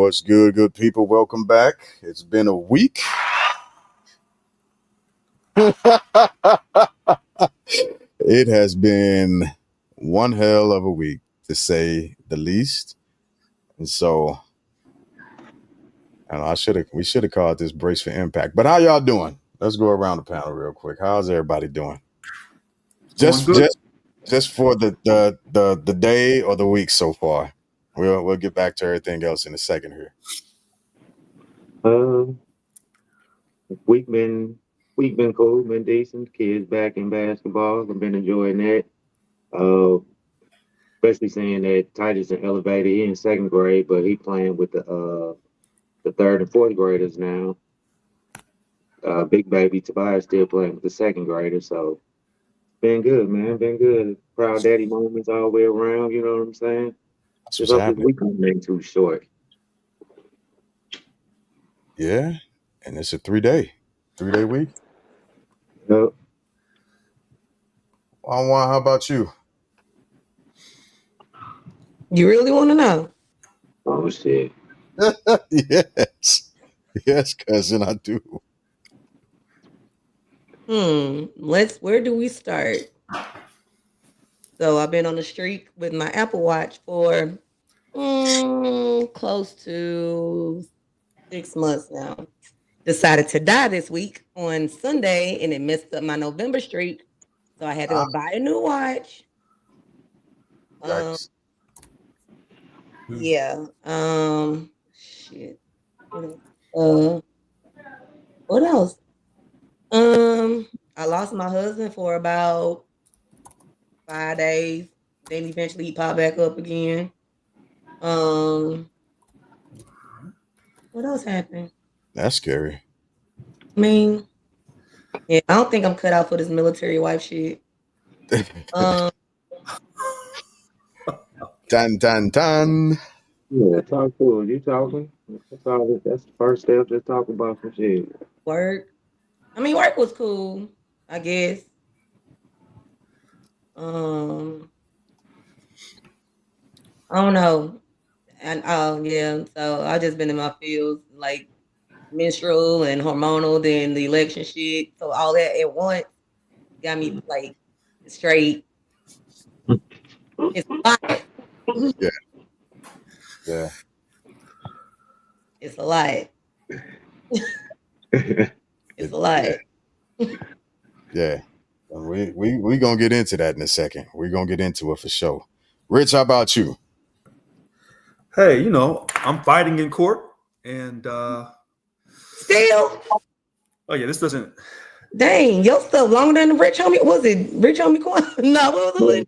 What's good, good people? Welcome back. It's been a week. It has been one hell of a week, to say the least. And so, we should have called this Brace for Impact. But how y'all doing? Let's go around the panel real quick. How's everybody doing? Just for the day or the week so far. We'll get back to everything else in a second here. Week been cool, been decent. Kids back in basketball. I've been enjoying that. Especially seeing that Titus and elevated. He in second grade, but he playing with the third and fourth graders now. Big baby Tobias still playing with the second graders. So been good, man. Been good. Proud daddy moments all the way around. You know what I'm saying? That's what's happening. This week ain't too short. Yeah, and it's a 3-day week. Yep. How about you? You really want to know? Oh shit. Yes, cousin, I do. Where do we start? So I've been on the streak with my Apple Watch for close to 6 months now. Decided to die this week on Sunday, and it messed up my November streak. So I had to go buy a new watch. Yeah. Shit. What else? I lost my husband for about 5 days. Then eventually he popped back up again. What else happened? That's scary. I mean, yeah, I don't think I'm cut out for this military wife shit. Dun. Yeah, talk to him. You talking? That's the first step. Let's talk about some shit. Work. I mean, work was cool, I guess. I don't know. And yeah, so I just been in my fields, like menstrual and hormonal, then the election shit. So all that at once got me like straight. It's a lot. Yeah. It's a lot. It's a lot. Yeah. We gonna get into that in a second. We're gonna get into it for sure. Rich, how about you? Hey, I'm fighting in court, and still. Oh yeah, this doesn't. Dang, your stuff longer than the Rich Homie. Was it Rich Homie Quan? No, what was it?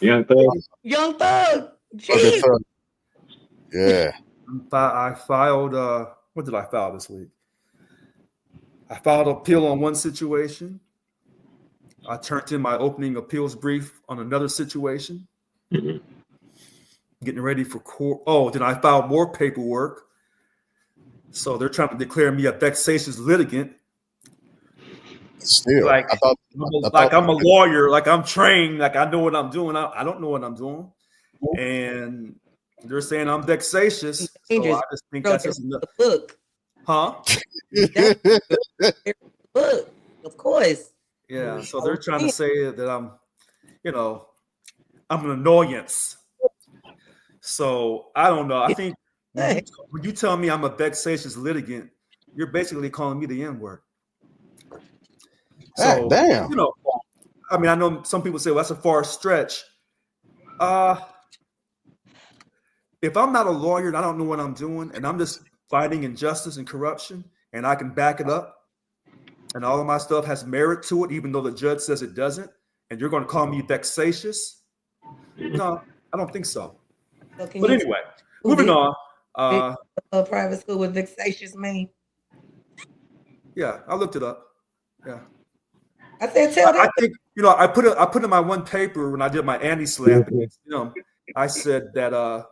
Young Thug. Young Thug. Jeez. Yeah. I filed. What did I file this week? I filed appeal on one situation. I turned in my opening appeals brief on another situation. Mm-hmm. Getting ready for court. Oh, then I filed more paperwork. So they're trying to declare me a vexatious litigant. Still, like I'm a lawyer, like I'm trained, like I know what I'm doing. I don't know what I'm doing, and they're saying I'm vexatious. So I just think that's just enough. Book, huh? Book, of course. Yeah. So they're trying to say that I'm an annoyance. So I don't know. I think when you tell me I'm a vexatious litigant, you're basically calling me the N-word. So, damn. I mean, I know some people say, well, that's a far stretch. If I'm not a lawyer and I don't know what I'm doing and I'm just fighting injustice and corruption and I can back it up and all of my stuff has merit to it, even though the judge says it doesn't, and you're going to call me vexatious? No, I don't think so. But anyway, moving on. A private school with vexatious mean? Yeah, I looked it up. Yeah. I said, tell them. I think I put in my one paper when I did my anti-slap. I said that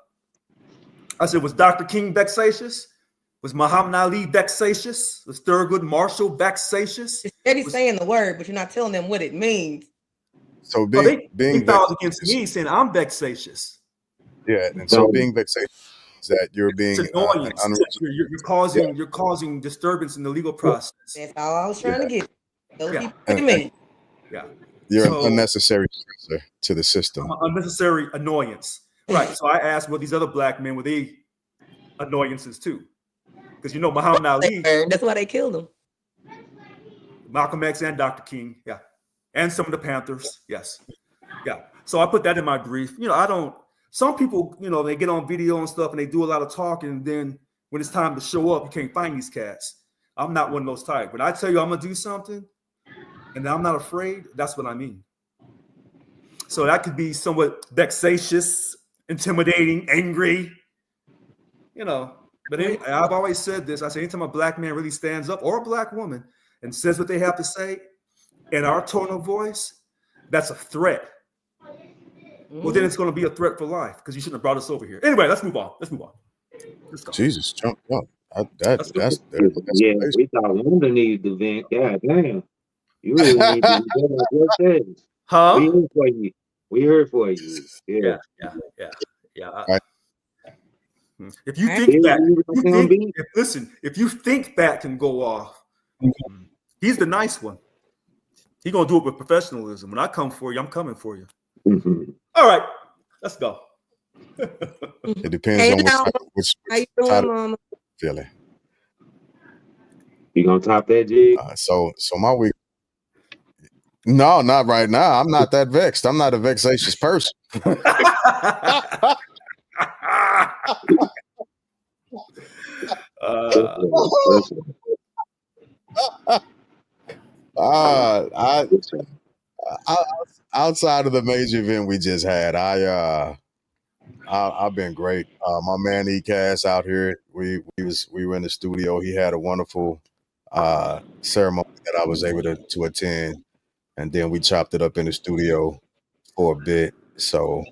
was Dr. King vexatious? Was Muhammad Ali vexatious? Was Thurgood Marshall vexatious? He's saying the word, but you're not telling them what it means. So being filed against me saying I'm vexatious. Yeah, and so being vexatious. that you're being It's annoyance. You're causing disturbance in the legal process. That's all I was trying to get. Those Yeah. people, wait a minute. Yeah. you're So- an unnecessary stressor to the system. Unnecessary annoyance. Right. So I asked, well, these other black men, were they annoyances too? Because you know Muhammad Ali, That's why they killed him. Malcolm X, and Dr. King, yeah, and some of the Panthers, yes, yeah. So I put that in my brief. You know, I don't. Some people, you know, they get on video and stuff, and they do a lot of talking, and then when it's time to show up, you can't find these cats. I'm not one of those type. When I tell you I'm gonna do something, and I'm not afraid, that's what I mean. So that could be somewhat vexatious, intimidating, angry, you know. But I've always said this. I say anytime a black man really stands up, or a black woman, and says what they have to say in our tone of voice, that's a threat. Well, then it's going to be a threat for life because you shouldn't have brought us over here. Anyway, let's move on. Let's go. Jesus, Trump. That's Yeah, we thought London needed to vent. God damn. You really need to vent your things. Huh? We here for you. We here for you. Yeah. Yeah. If you think back, if you think back and go off, he's the nice one. He's gonna do it with professionalism. When I come for you, I'm coming for you. Mhm. All right, let's go. It depends Hey, on now, which How you side doing, of Mama? feeling. You gonna top that jig? So my week. No, not right now. I'm not that vexed. I'm not a vexatious person. I outside of the major event we just had, I've been great. My man Ecas out here, we were in the studio. He had a wonderful ceremony that I was able to attend, and then we chopped it up in the studio for a bit. So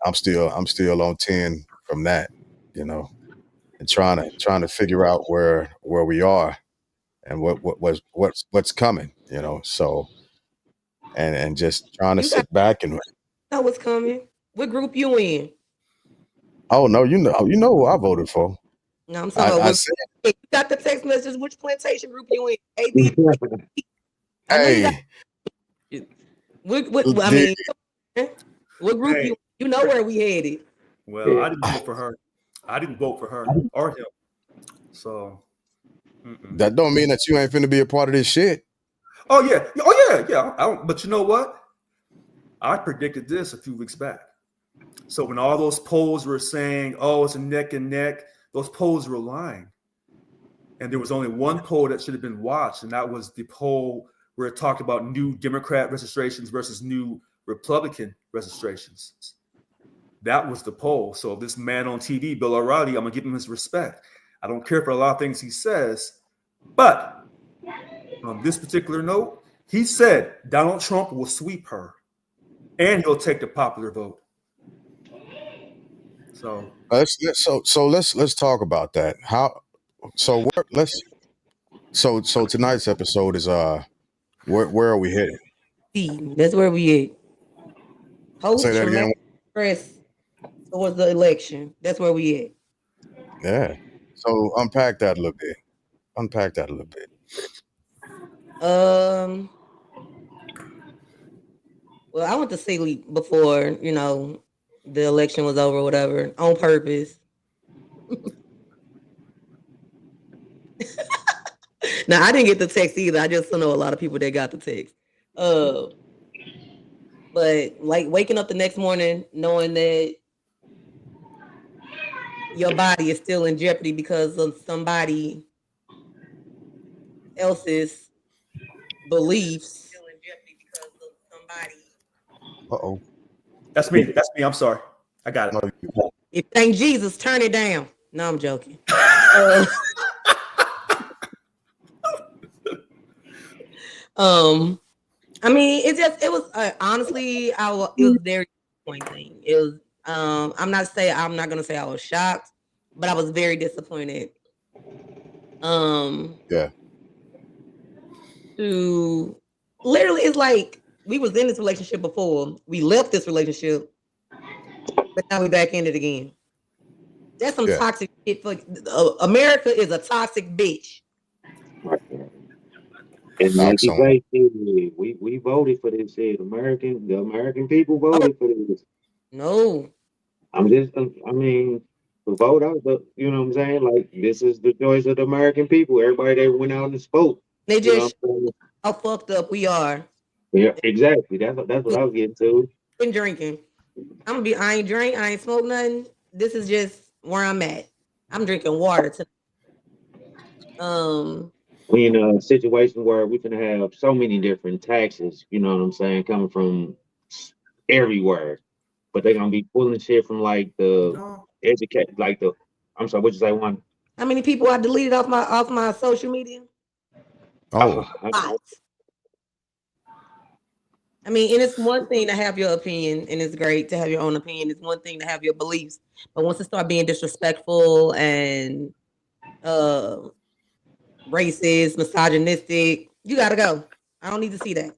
I'm still on 10 from that, you know, and trying to figure out where we are and what's coming, you know. So and just trying to You sit back and know what's coming. What group you in? oh no, you know who I voted for. No, I'm sorry. I You said, got the text message. Which plantation group you in? AB. I know you got. hey, What I mean, what group Hey. you know where we headed? Well, I didn't vote for her. I didn't vote for her or him. So that don't mean that you ain't finna be a part of this shit. Oh yeah. But you know what? I predicted this a few weeks back. So when all those polls were saying, "Oh, it's a neck and neck," those polls were lying. And there was only one poll that should have been watched, and that was the poll where it talked about new Democrat registrations versus new Republican registrations. That was the poll. So this man on TV, Bill O'Reilly, I'm gonna give him his respect. I don't care for a lot of things he says, but on this particular note, he said Donald Trump will sweep her, and he'll take the popular vote. So let's talk about that. So tonight's episode is where are we headed? That's where we at. Say that again. Press towards the election. That's where we at. Yeah. So unpack that a little bit. Well, I went to sleep before, you know, the election was over, whatever, on purpose. Now, I didn't get the text either. I just know a lot of people that got the text. But like waking up the next morning knowing that your body is still in jeopardy because of somebody else's beliefs. Uh-oh. that's me. I'm sorry. I got it. If thank Jesus, turn it down. No, I'm joking. I mean, it was honestly, it was very disappointing. It was. I'm not gonna say I was shocked, but I was very disappointed. Yeah. To literally, it's like we was in this relationship before. We left this relationship, but now we're back in it again. That's some Yeah. toxic shit. For America is a toxic bitch. Right. And like Facts you on say, we voted for this shit. The American people voted for this. No, I mean, the vote out, you know what I'm saying? Like, this is the choice of the American people. Everybody that went out and spoke. they You know just what I'm saying? how fucked up we are. Yeah, exactly. That's what I was getting to. Been drinking. I ain't drink. I ain't smoke nothing. This is just where I'm at. I'm drinking water tonight. We in a situation where we can have so many different taxes, you know what I'm saying, coming from everywhere. But they're gonna be pulling shit from like the No. educate, like the. I'm sorry, what you say, one? How many people I deleted off my social media? Oh, Lots. I mean, and it's one thing to have your opinion, and it's great to have your own opinion. It's one thing to have your beliefs, but once it start being disrespectful and racist, misogynistic, you gotta go. I don't need to see that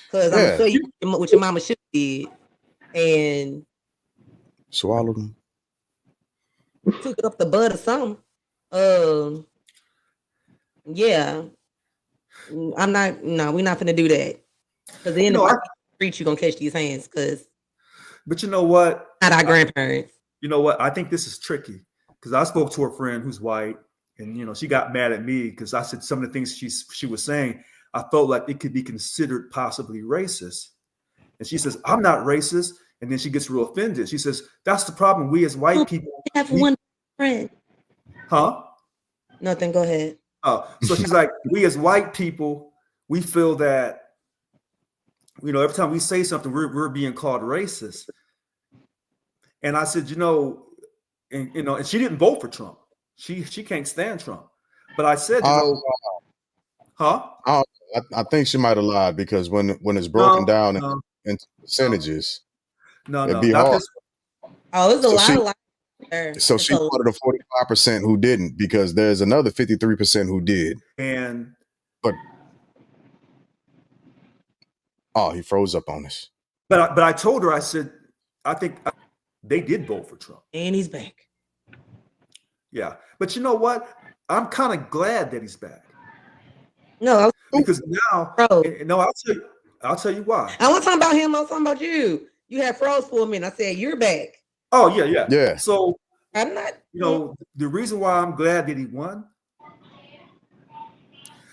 because I'm gonna show you what your mama should did, and swallowed them. took it up the butt or something. Yeah, I'm not. No, we're not gonna do that because then the street you gonna catch these hands because. But you know what? Not our grandparents. You know what? I think this is tricky because I spoke to a friend who's white, and she got mad at me because I said some of the things she was saying. I felt like it could be considered possibly racist, and she says, "I'm not racist." And then she gets real offended. She says, "That's the problem. We as white people have one friend." Huh? Nothing. Go ahead. Oh, so she's like, we as white people, we feel that, every time we say something, we're being called racist. And I said, and she didn't vote for Trump. She can't stand Trump. But I said, huh? I think she might have lied because when it's broken down into percentages, it'd be hard. Oh, it's a lot of lies there. So she wanted the 45% who didn't because there's another 53% who did. Oh, he froze up on us. But I told her, I said, I think they did vote for Trump. And he's back. Yeah. But you know what? I'm kind of glad that he's back. No. Because now, I'll tell you why. I wasn't talking about him. I was talking about you. You had froze for a minute. I said, you're back. Oh, yeah. Yeah. So, I'm not. The reason why I'm glad that he won,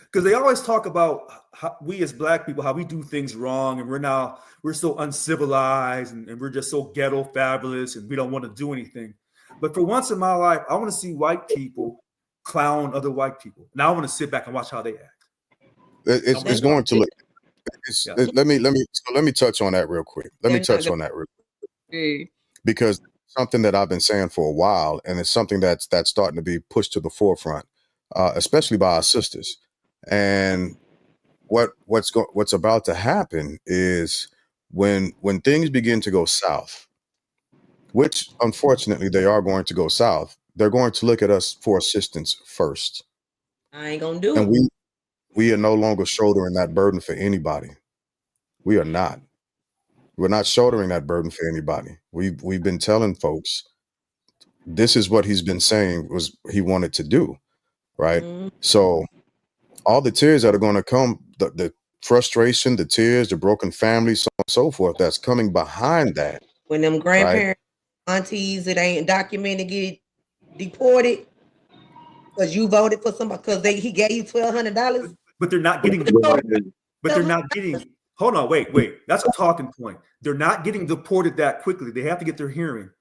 because they always talk about how we as Black people, how we do things wrong, and we're so uncivilized, and we're just so ghetto fabulous, and we don't want to do anything. But for once in my life, I want to see white people clown other white people. Now I want to sit back and watch how they act. It's going to look. Let me touch on that real quick. Because something that I've been saying for a while, and it's something that's starting to be pushed to the forefront, especially by our sisters. And what's about to happen is when things begin to go south, which unfortunately they are going to go south, they're going to look at us for assistance first. I ain't gonna do it. And we are no longer shouldering that burden for anybody. We are not. We're not shouldering that burden for anybody. We've been telling folks this is what he's been saying was he wanted to do, right? Mm-hmm. So all the tears that are going to come, the frustration, the tears, the broken families, so on and so forth, that's coming behind that. When them grandparents, aunties that ain't documented get deported because you voted for somebody because he gave you $1,200. But they're not getting deported. But they're not getting. Hold on, wait. That's a talking point. They're not getting deported that quickly. They have to get their hearing.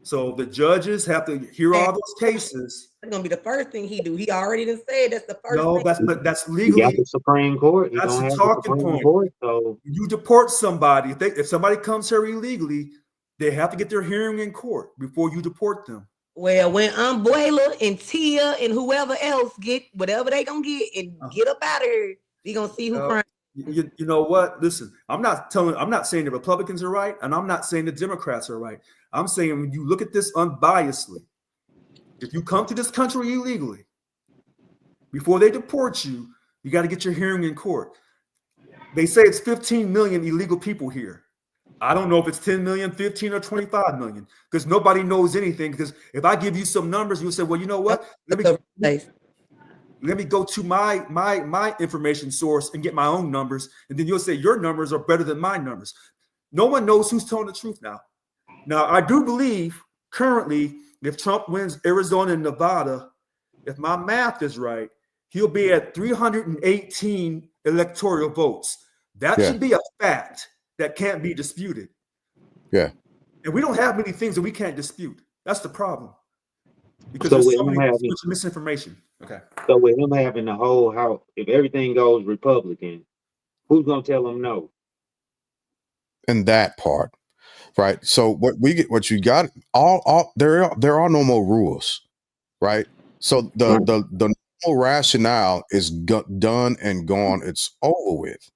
So the judges have to hear all those cases. That's gonna be the first thing he do. He already done said that's the first. No, that's legally. You got the Supreme Court. That's a talking point. So you deport somebody. If somebody comes here illegally, they have to get their hearing in court before you deport them. Well, when Abuela and Tia and whoever else get whatever they gonna get and get up out of here, we gonna see who crying. You know what? Listen, I'm not saying the Republicans are right, and I'm not saying the Democrats are right. I'm saying when you look at this unbiasedly, if you come to this country illegally, before they deport you, you got to get your hearing in court. They say it's 15 million illegal people here. I don't know if it's 10 million, 15, or 25 million, because nobody knows anything. Because if I give you some numbers, you'll say, well, you know what? Let me go to my information source and get my own numbers. And then you'll say your numbers are better than my numbers. No one knows who's telling the truth now. Now, I do believe currently, if Trump wins Arizona and Nevada, if my math is right, he'll be at 318 electoral votes. That should be a fact that can't be disputed. Yeah. And we don't have many things that we can't dispute. That's the problem. Because So there's with so him much having, misinformation. Okay. so with him having the whole house, if everything goes Republican, who's gonna tell him no? And that part, right? So what you got, there are no more rules, right? So the normal rationale is done and gone. It's over with.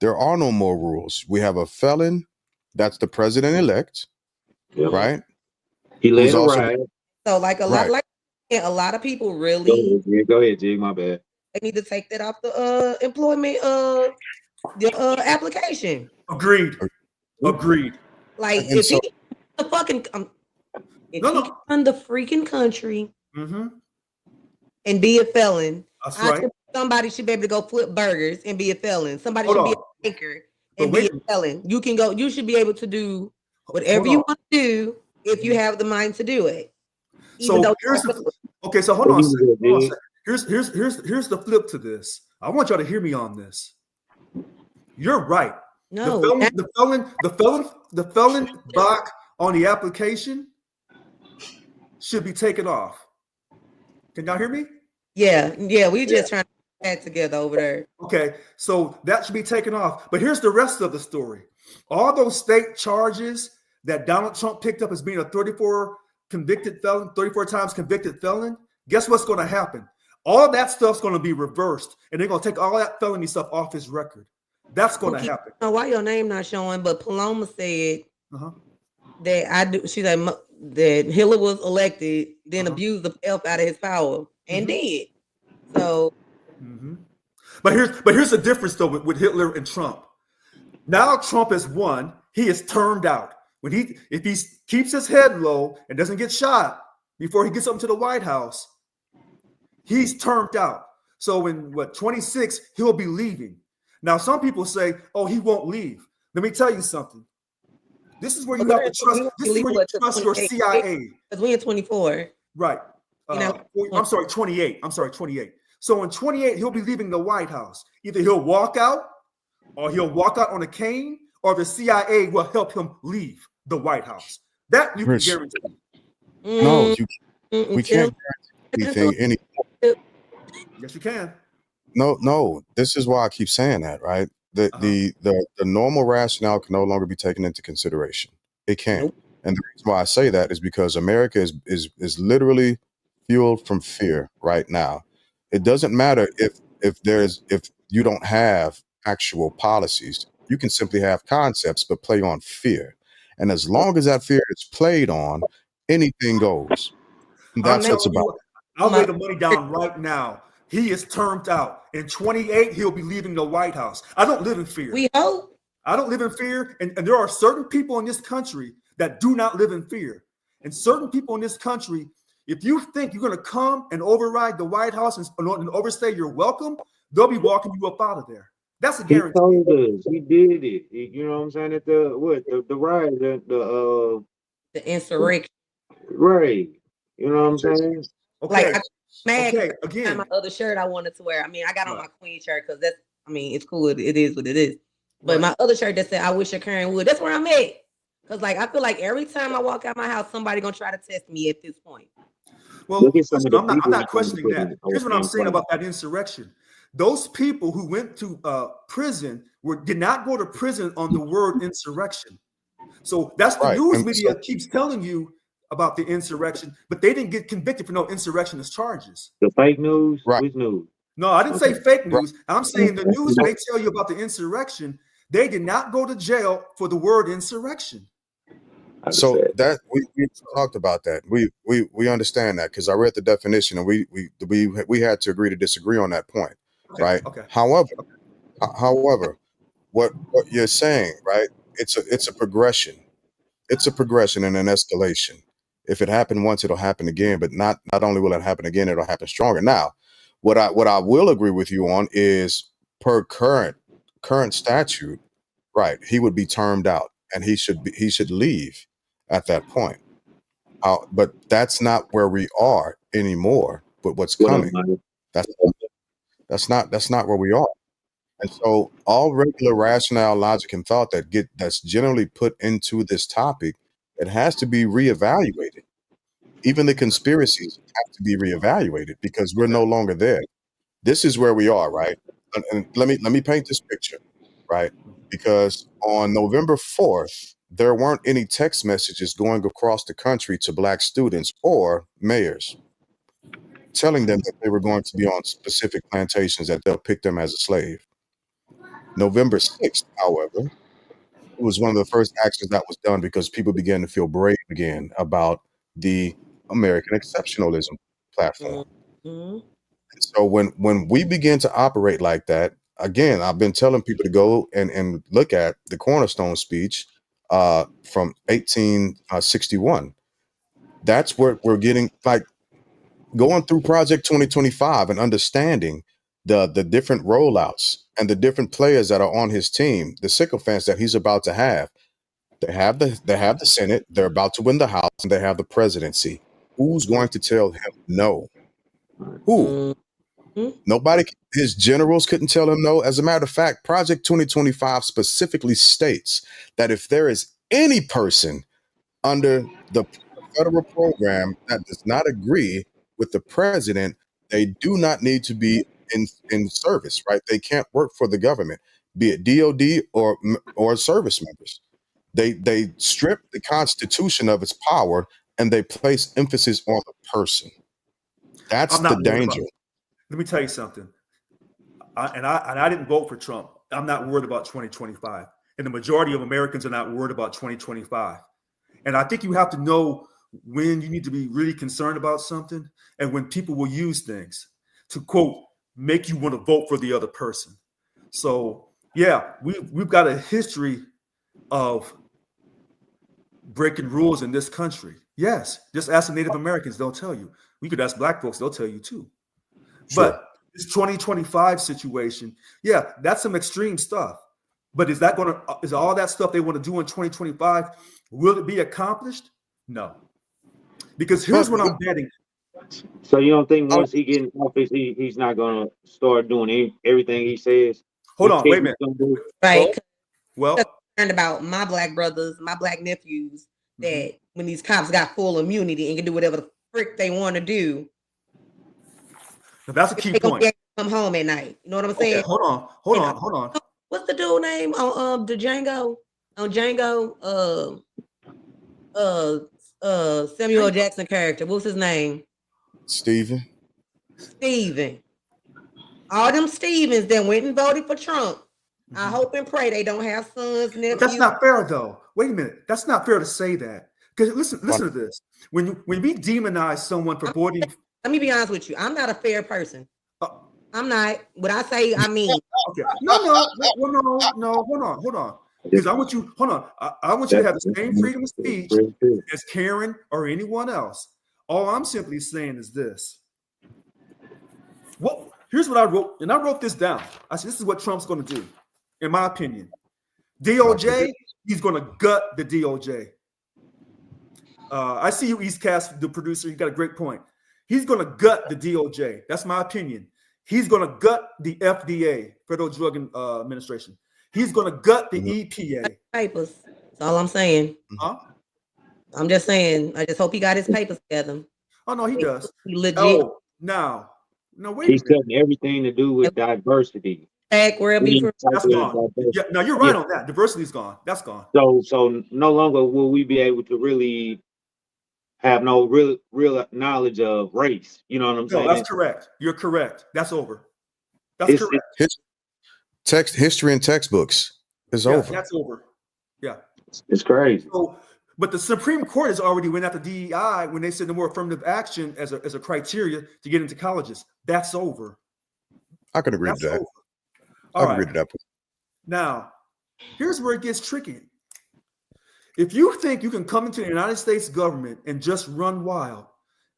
There are no more rules. We have a felon, that's the president-elect, Yep. right? He led Who's a also- ride. So like a lot of people really Go ahead, Jig. My bad. they need to take that off the employment the application. Agreed. Like And if so- he the fucking if No, he no. can run the freaking country Mm-hmm. and be a felon, That's I right. think somebody should be able to go flip burgers and be a felon. Somebody Hold should be on. a banker But and be wait- a felon. You can go. You should be able to do whatever Hold you on. want to do if you have the mind to do it. So here's okay. So hold on a second. Hold on a second. Here's the flip to this. I want y'all to hear me on this. You're right. No, The felon block on the application should be taken off. Can y'all hear me? yeah. We just trying to put that together over there. Okay, so that should be taken off. But here's the rest of the story. All those state charges that Donald Trump picked up as being a 34 times convicted felon, guess what's going to happen? All that stuff's going to be reversed, and they're going to take all that felony stuff off his record. That's going to happen. I don't know why your name not showing, but Paloma said that she said that Hitler was elected, then abused the F out of his power, and did. So, but here's the difference though with Hitler and Trump. Now Trump has won. He is termed out. If he keeps his head low and doesn't get shot before he gets up to the White House, he's termed out. So in 26, he'll be leaving. Now some people say, "Oh, he won't leave." Let me tell you something. This is where you have to trust. This is where you trust your CIA. Because we in 24. Right. I'm sorry, 28. I'm sorry, 28. So in 28, he'll be leaving the White House. Either he'll walk out, or he'll walk out on a cane, or the CIA will help him leave the White House. That you can guarantee. No, we can't guarantee anything. Yes, you can. No. This is why I keep saying that, right? The normal rationale can no longer be taken into consideration. It can't. Nope. And the reason why I say that is because America is literally fueled from fear right now. It doesn't matter if you don't have actual policies. You can simply have concepts, but play on fear. And as long as that fear is played on, anything goes. And that's what it's about. I'll lay the money down right now. He is termed out. In 28, he'll be leaving the White House. I don't live in fear. We hope. I don't live in fear. And there are certain people in this country that do not live in fear. And certain people in this country, if you think you're going to come and override the White House and overstay your welcome, they'll be walking you up out of there. That's a guarantee. He told us. He did it. You know what I'm saying? At the riot, the insurrection. Right. You know what I'm saying? Okay. Like, mad again. My other shirt I wanted to wear. I mean, I got on my Queen shirt because it's cool. It is what it is. But my other shirt that said "I wish a Karen would." That's where I'm at. Because I feel like every time I walk out my house, somebody gonna try to test me at this point. Well, I'm not questioning that. Here's what I'm saying about that insurrection. Those people who went to prison did not go to prison on the word insurrection. So that's the news media keeps telling you about the insurrection, but they didn't get convicted for no insurrectionist charges. The fake news? Right. Which news? No, I didn't say fake news. I'm saying the news they tell you about the insurrection, they did not go to jail for the word insurrection. So that we talked about that. We understand that because I read the definition and we had to agree to disagree on that point, right? Okay. However, what you're saying, right, it's a progression. It's a progression and an escalation. If it happened once, it'll happen again. But not only will it happen again, it'll happen stronger. Now, what I will agree with you on is per current statute, right? He would be termed out, and he should leave at that point. But that's not where we are anymore. But what's What up, coming? Mike? That's not where we are. And so all regular rationale, logic, and thought that's generally put into this topic, it has to be reevaluated. Even the conspiracies have to be reevaluated because we're no longer there. This is where we are, right? And let me paint this picture, right? Because on November 4th, there weren't any text messages going across the country to Black students or mayors telling them that they were going to be on specific plantations, that they'll pick them as a slave. November 6th, however, it was one of the first actions that was done because people began to feel brave again about the American exceptionalism platform. Mhm. So when we begin to operate like that, again, I've been telling people to go and look at the Cornerstone speech from 1861. That's what we're getting, like going through Project 2025 and understanding the different rollouts and the different players that are on his team, the sycophants that he's about to have. They have the Senate, they're about to win the House, and they have the presidency. Who's going to tell him no? Who? Mhm. Nobody. His generals couldn't tell him no. As a matter of fact, Project 2025 specifically states that if there is any person under the federal program that does not agree with the president, they do not need to be in service, right? They can't work for the government, be it DOD or service members. They strip the Constitution of its power and they place emphasis on the person. That's I'm the not worried about danger. it. Let me tell you something. I didn't vote for Trump. I'm not worried about 2025. And the majority of Americans are not worried about 2025. And I think you have to know when you need to be really concerned about something and when people will use things to, quote, make you want to vote for the other person. So, yeah, we've got a history of breaking rules in this country. Yes, just ask the Native Americans, they'll tell you. We could ask Black folks, they'll tell you too. Sure. But this 2025 situation, yeah, that's some extreme stuff. But is all that stuff they want to do in 2025, will it be accomplished? No. Because here's what I'm betting. So you don't think once he get in office, he's not gonna start doing everything he says? Hold on, wait a minute. Right. Well, Concerned about my Black brothers, my Black nephews, that when these cops got full immunity and can do whatever the frick they want to do, that's a key they gonna point. be able to come home at night. You know what I'm saying? Okay, hold on. What's the dude name on the Django? On Django, Samuel Jackson character. What's his name? Steven. All them Stevens that went and voted for Trump. I hope and pray they don't have sons, nephews. But that's not fair, though. Wait a minute. That's not fair to say that. Because listen to this. When we demonize someone for voting, let me be honest with you. I'm not a fair person. I'm not. What I say, I mean. Okay. No. Hold on. Because I want you. Hold on. I want you to have the same freedom of speech as Karen or anyone else. All I'm simply saying is this. Well, here's what I wrote, and I wrote this down. I said, this is what Trump's going to do, in my opinion. DOJ, he's going to gut the DOJ. I see you, Eastcast, the producer. You got a great point. He's going to gut the DOJ. That's my opinion. He's going to gut the FDA, Federal Drug Administration. He's going to gut the EPA. Papers. That's all I'm saying. Huh? I'm just saying. I just hope he got his papers together. Oh, no, he does. He legit. Oh, no, wait He's cutting everything to do with diversity. That's gone. Yeah, no, you're right on that. Diversity's gone. That's gone. So no longer will we be able to really have no real knowledge of race. You know what I'm saying? No, that's correct. You're correct. That's over. That's correct. History and textbooks is over. That's over. Yeah. It's crazy. So, but the Supreme Court has already went after DEI when they said no more affirmative action as a criteria to get into colleges. That's over. I can agree with that. All right. Agree to that. Now, here's where it gets tricky. If you think you can come into the United States government and just run wild,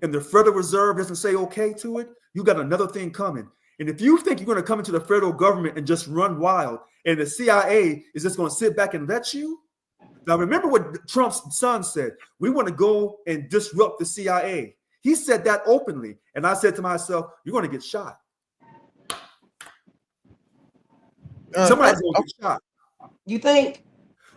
and the Federal Reserve doesn't say okay to it, you got another thing coming. And if you think you're going to come into the federal government and just run wild, and the CIA is just going to sit back and let you, now remember what Trump's son said: we want to go and disrupt the CIA. He said that openly, and I said to myself, "You're going to get shot. Somebody's going to get shot." You think?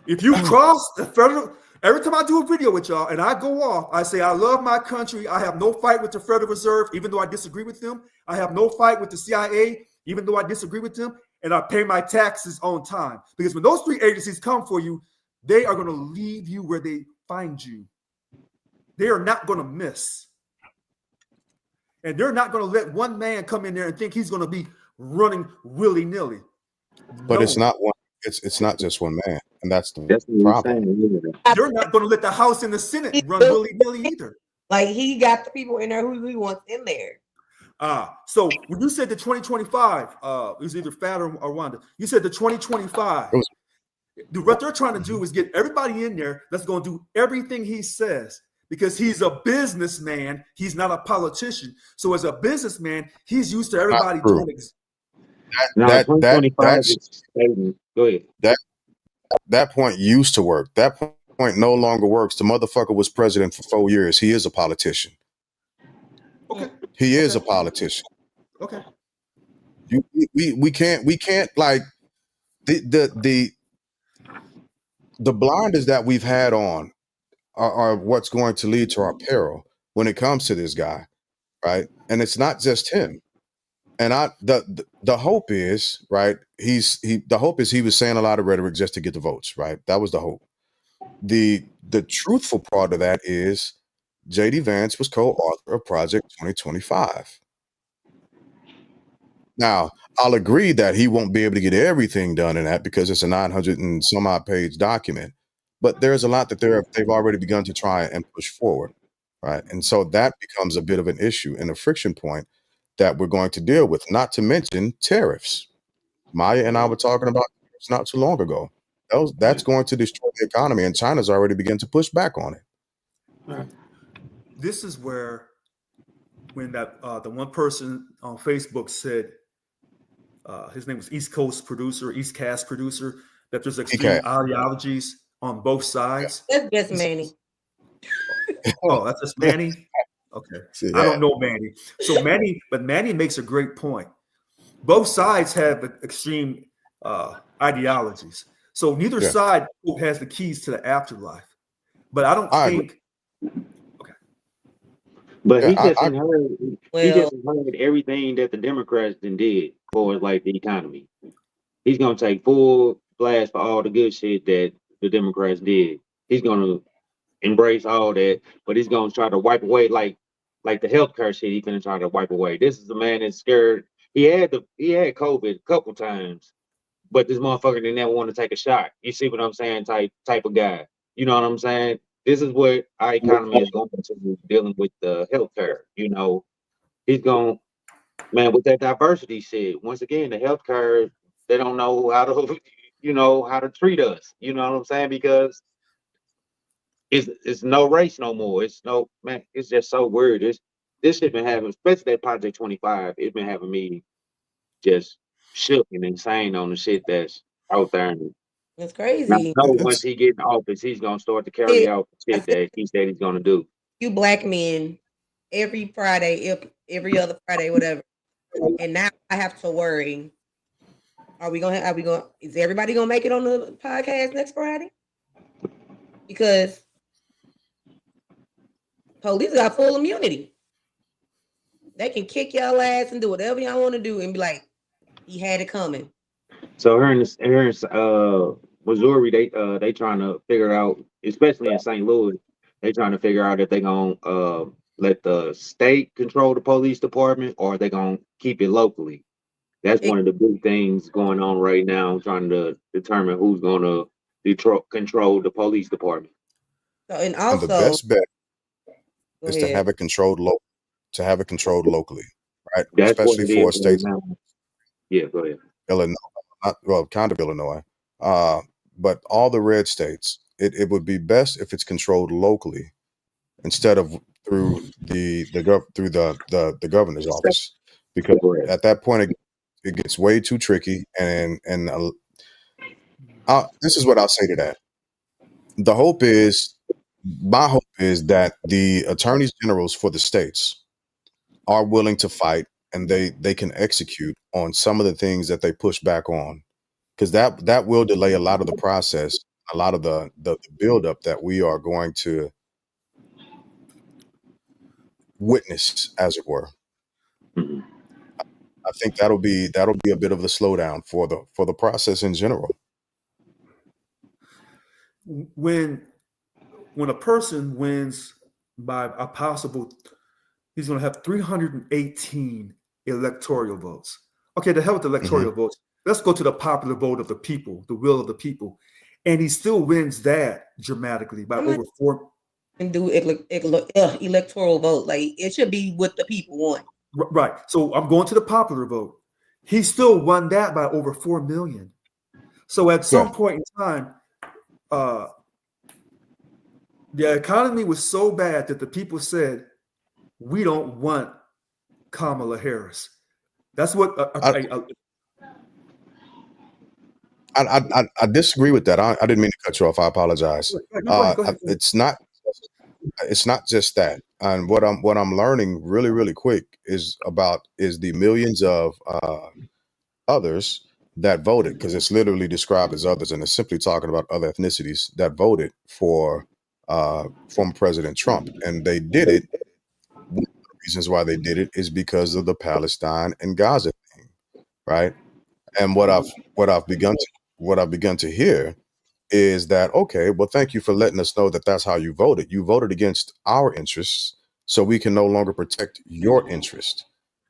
If you cross the federal, every time I do a video with y'all and I go off, I say, I love my country. I have no fight with the Federal Reserve, even though I disagree with them. I have no fight with the CIA, even though I disagree with them. And I pay my taxes on time. Because when those three agencies come for you, they are going to leave you where they find you. They are not going to miss. And they're not going to let one man come in there and think he's going to be running willy-nilly. But No. it's not one. It's not just one man, and that's the That's what problem. They're not going to let the House and the Senate run willy-nilly either. Like, he got the people in there who he wants in there. So when you said the 2025, it was either Fat or Wanda. You said the 2025. What they're trying to do is get everybody in there that's going to do everything he says, because he's a businessman. He's not a politician. So as a businessman, he's used to everybody doing Go ahead. That point used to work. That point no longer works. The motherfucker was president for 4 years. He is a politician. Okay. He is a politician. Okay. We can't like the blinders that we've had on are what's going to lead to our peril when it comes to this guy, right? And it's not just him. And the hope is, right, the hope is he was saying a lot of rhetoric just to get the votes, right? That was the hope. The truthful part of that is J.D. Vance was co-author of Project 2025. Now, I'll agree that he won't be able to get everything done in that because it's a 900 and some odd page document, but there's a lot that they've already begun to try and push forward, right? And so that becomes a bit of an issue and a friction point that we're going to deal with, not to mention tariffs. Maya and I were talking about tariffs not too long ago. That's going to destroy the economy, and China's already begun to push back on it. Right. This is where, when that the one person on Facebook said, his name was East Cast producer, that there's extreme ideologies on both sides. That's just Manny. Oh, that's just Manny? Okay. See, I don't know Manny. So Manny makes a great point. Both sides have extreme ideologies. So neither side has the keys to the afterlife. But I don't think. Okay. But he just heard everything that the Democrats did for like the economy. He's gonna take full blast for all the good shit that the Democrats did. He's gonna embrace all that, but he's gonna try to wipe away like the healthcare shit. He's gonna try to wipe away. This is a man that's scared. He had COVID a couple times, but this motherfucker didn't ever want to take a shot. You see what I'm saying? Type of guy. You know what I'm saying? This is what our economy is going to, dealing with the healthcare. You know, he's going, man, with that diversity shit. Once again, the healthcare, they don't know how to, how to treat us. You know what I'm saying? Because it's no race no more. It's no, man, it's just so weird. This shit been having, especially that Project 25, it's been having me just shook and insane on the shit that's out there. And it's crazy. I know once he get in office, he's gonna start to carry out the shit that he said he's gonna do. You black men, every Friday, every other Friday, whatever. And now I have to worry. Is everybody gonna make it on the podcast next Friday? Because police got full immunity. They can kick y'all ass and do whatever y'all want to do and be like, he had it coming. So here in Missouri, they trying to figure out, especially in St. Louis, they trying to figure out if they gonna let the state control the police department or they gonna keep it locally. That's one of the big things going on right now, trying to determine who's gonna control the police department. So, and also, the best bet is to have it controlled locally, right? That's especially for states. Yeah, go ahead. Illinois, kind of Illinois, but all the red states, it would be best if it's controlled locally instead of through the governor's office, because Correct. at that point it gets way too tricky. And this is what I'll say to that. My hope is that the attorneys generals for the states are willing to fight, and they can execute on some of the things that they push back on, because that will delay a lot of the process, a lot of the buildup that we are going to witness, as it were. Mhm. I think that'll be a bit of the slowdown for the process in general. When a person wins by a possible, he's going to have 318 electoral votes. Okay, the hell with the electoral votes. Let's go to the popular vote of the people, the will of the people, and he still wins that dramatically by over 4. And do electoral vote, like it should be what the people want. Right. So I'm going to the popular vote. He still won that by over 4 million. So at some point in time, the economy was so bad that the people said, we don't want Kamala Harris. That's what I disagree with that. I didn't mean to cut you off. I apologize. Go ahead. It's not just that. And what I'm learning really, really quick is the millions of others that voted, because it's literally described as others, and it's simply talking about other ethnicities that voted for former President Trump. And they did it. One of the reasons why they did it is because of the Palestine and Gaza thing, right? And what I've begun to hear is that, okay, well, thank you for letting us know that that's how you voted. You voted against our interests, so we can no longer protect your interest.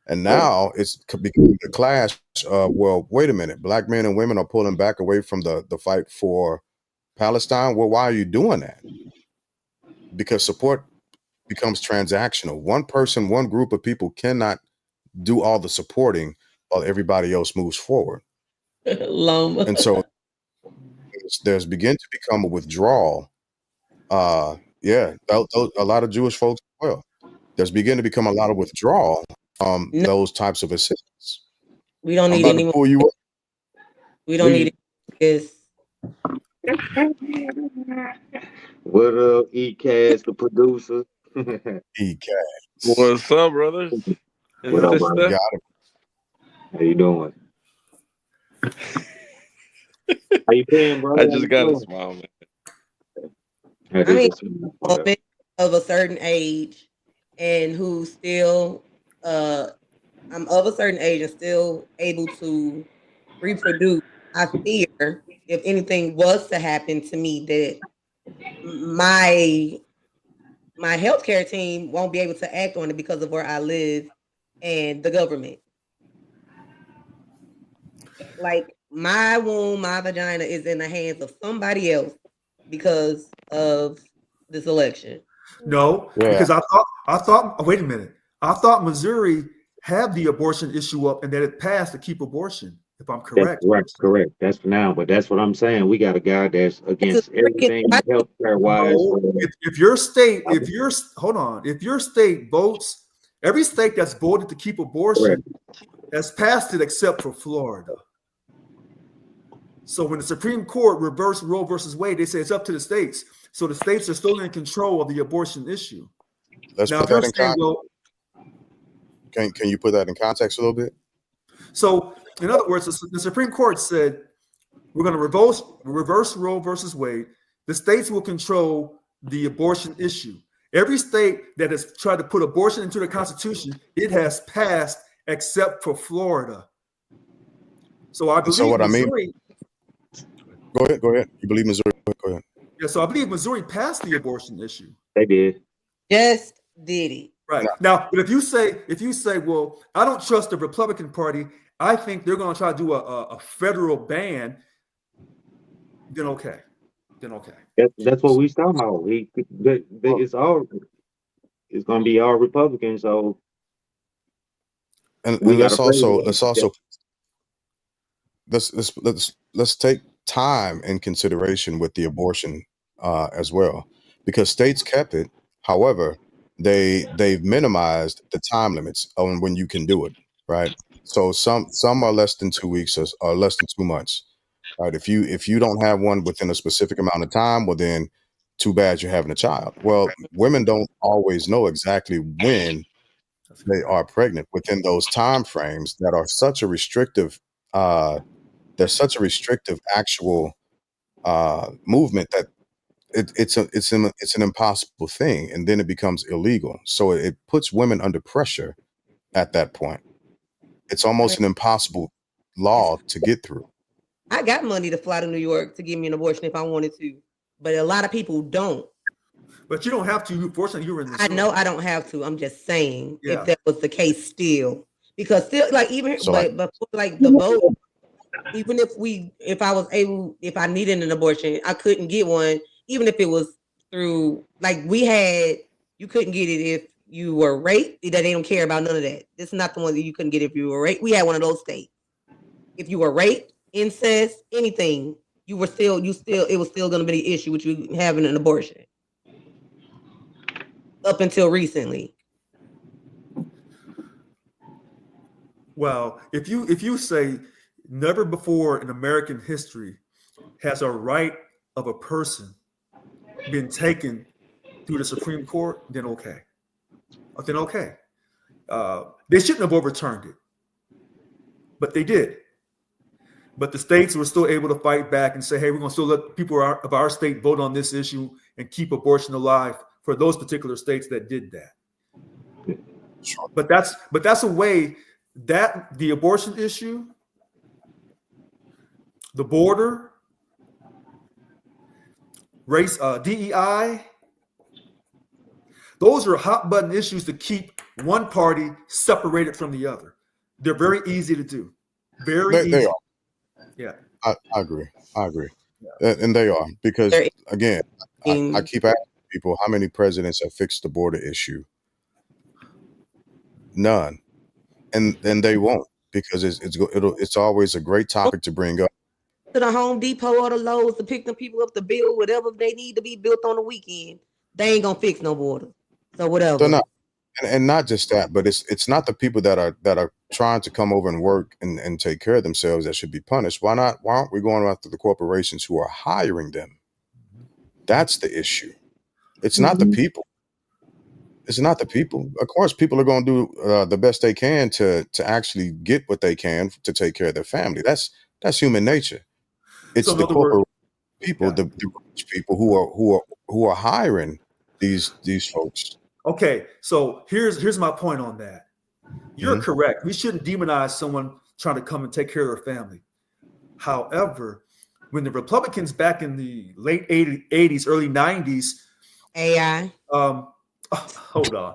And now it's becoming the clash of, well, wait a minute, black men and women are pulling back away from the fight for Palestine. Well, why are you doing that? Because support becomes transactional. One person, one group of people cannot do all the supporting while everybody else moves forward. And so there's begin to become a withdrawal. A lot of Jewish folks as well. There's begin to become a lot of withdrawal from those types of assistance. We don't need any more. We don't need this. What up, ECAS, the producer? ECAS. What's up, brothers? What up, brother? How you doing? How you feeling, bro? I just got a smile, man. I mean, of a certain age, and who still, I'm of a certain age and still able to reproduce. I fear if anything was to happen to me, that my healthcare team won't be able to act on it because of where I live and the government. Like my womb, my vagina is in the hands of somebody else because of this election. No, because I thought. Wait a minute. I thought Missouri had the abortion issue up and that it passed to keep abortion. If I'm correct. That's correct. That's for now, but that's what I'm saying. We got a guy that's against everything healthcare wise. If your state votes, every state that's voted to keep abortion has passed it except for Florida. So when the Supreme Court reversed Roe versus Wade, they say it's up to the states. So the states are still in control of the abortion issue. Let's put that in context. Can you put that in context a little bit? So, in other words, the Supreme Court said we're going to reverse Roe versus Wade. The states will control the abortion issue. Every state that has tried to put abortion into the Constitution, it has passed except for Florida. So I believe Missouri. Go ahead. You believe Missouri? Go ahead. Yeah, so I believe Missouri passed the abortion issue. They did. Just did it. Right. Now, but if you say, well, I don't trust the Republican Party, I think they're going to try to do a federal ban, then okay. That's what we talking about. It's going to be all Republicans. So, and let's take time in consideration with the abortion as well, because states kept it. However, they've minimized the time limits on when you can do it, right? So some are less than 2 weeks or less than 2 months, right? If you don't have one within a specific amount of time, well then too bad you're having a child. Well, women don't always know exactly when they are pregnant within those time frames that are such a restrictive there's such a restrictive actual movement that it's an impossible thing, and then it becomes illegal. So it puts women under pressure at that point. It's almost an impossible law to get through. I got money to fly to New York to give me an abortion if I wanted to, but a lot of people don't. But you don't have to. Fortunately, you were in the I know I don't have to. I'm just saying Yeah. if that was the case still, because still like even So, but like the vote, even if I was able, if I needed an abortion, I couldn't get one, even if it was through like you couldn't get it if you were raped. That they don't care about none of that. This is not the one that you couldn't get if you were raped. We had one of those states. If you were raped, incest, anything, it was still going to be an issue with you having an abortion. Up until recently. Well, if you say never before in American history has a right of a person been taken through the Supreme Court, then okay. They shouldn't have overturned it, but they did. But the states were still able to fight back and say, hey, we're going to still let people of our state vote on this issue and keep abortion alive for those particular states that did that. But that's a way that the abortion issue, the border, race, DEI, those are hot button issues to keep one party separated from the other. They're very easy to do. Very easy. They are. Yeah. I agree. And they are, because again, I keep asking people how many presidents have fixed the border issue. None, and they won't, because it's always a great topic to bring up. To the Home Depot or the Lowe's to pick them people up to build whatever they need to be built on the weekend. They ain't gonna fix no border. So whatever. They're not, and not just that, but it's not the people that are trying to come over and work and take care of themselves that should be punished. Why aren't we going after the corporations who are hiring them? That's the issue. It's not the people. It's not the people. Of course, people are going to do the best they can to actually get what they can to take care of their family. That's human nature. It's So in the other words- corporate people, the rich people who are hiring these folks. Okay, so here's my point on that. You're correct. We shouldn't demonize someone trying to come and take care of their family. However, when the Republicans back in the late 80s, early 90s, AI. Hold on.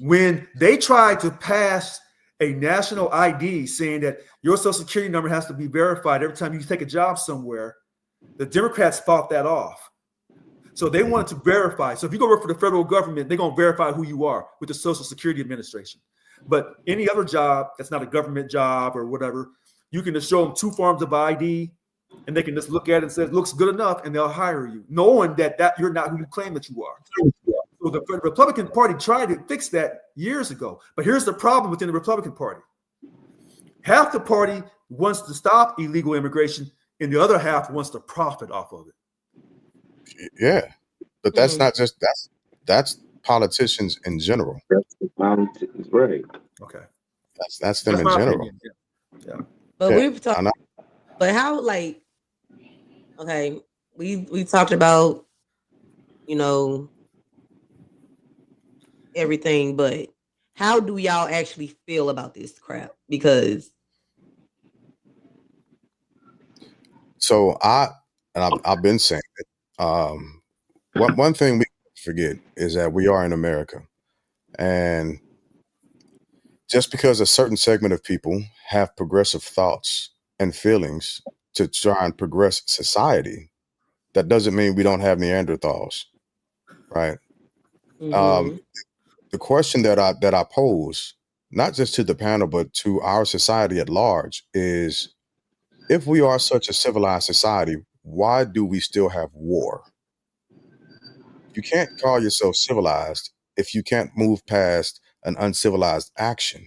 When they tried to pass a national ID saying that your social security number has to be verified every time you take a job somewhere, the Democrats fought that off. So they wanted to verify. So if you go work for the federal government, they're going to verify who you are with the Social Security Administration. But any other job that's not a government job or whatever, you can just show them 2 forms of ID, and they can just look at it and say, it looks good enough, and they'll hire you, knowing that you're not who you claim that you are. So the Republican Party tried to fix that years ago. But here's the problem within the Republican Party. Half the party wants to stop illegal immigration, and the other half wants to profit off of it. Yeah, but that's not just that's politicians in general. That's right. Okay. That's them in my general. opinion. Yeah. But Yeah, we've talked. But how, like, okay, we talked about, everything, but how do y'all actually feel about this crap? Because So I've been saying it. One thing we forget is that we are in America, and just because a certain segment of people have progressive thoughts and feelings to try and progress society, that doesn't mean we don't have Neanderthals, right? The question that I pose, not just to the panel, but to our society at large, is if we are such a civilized society, why do we still have war? You can't call yourself civilized if you can't move past an uncivilized action.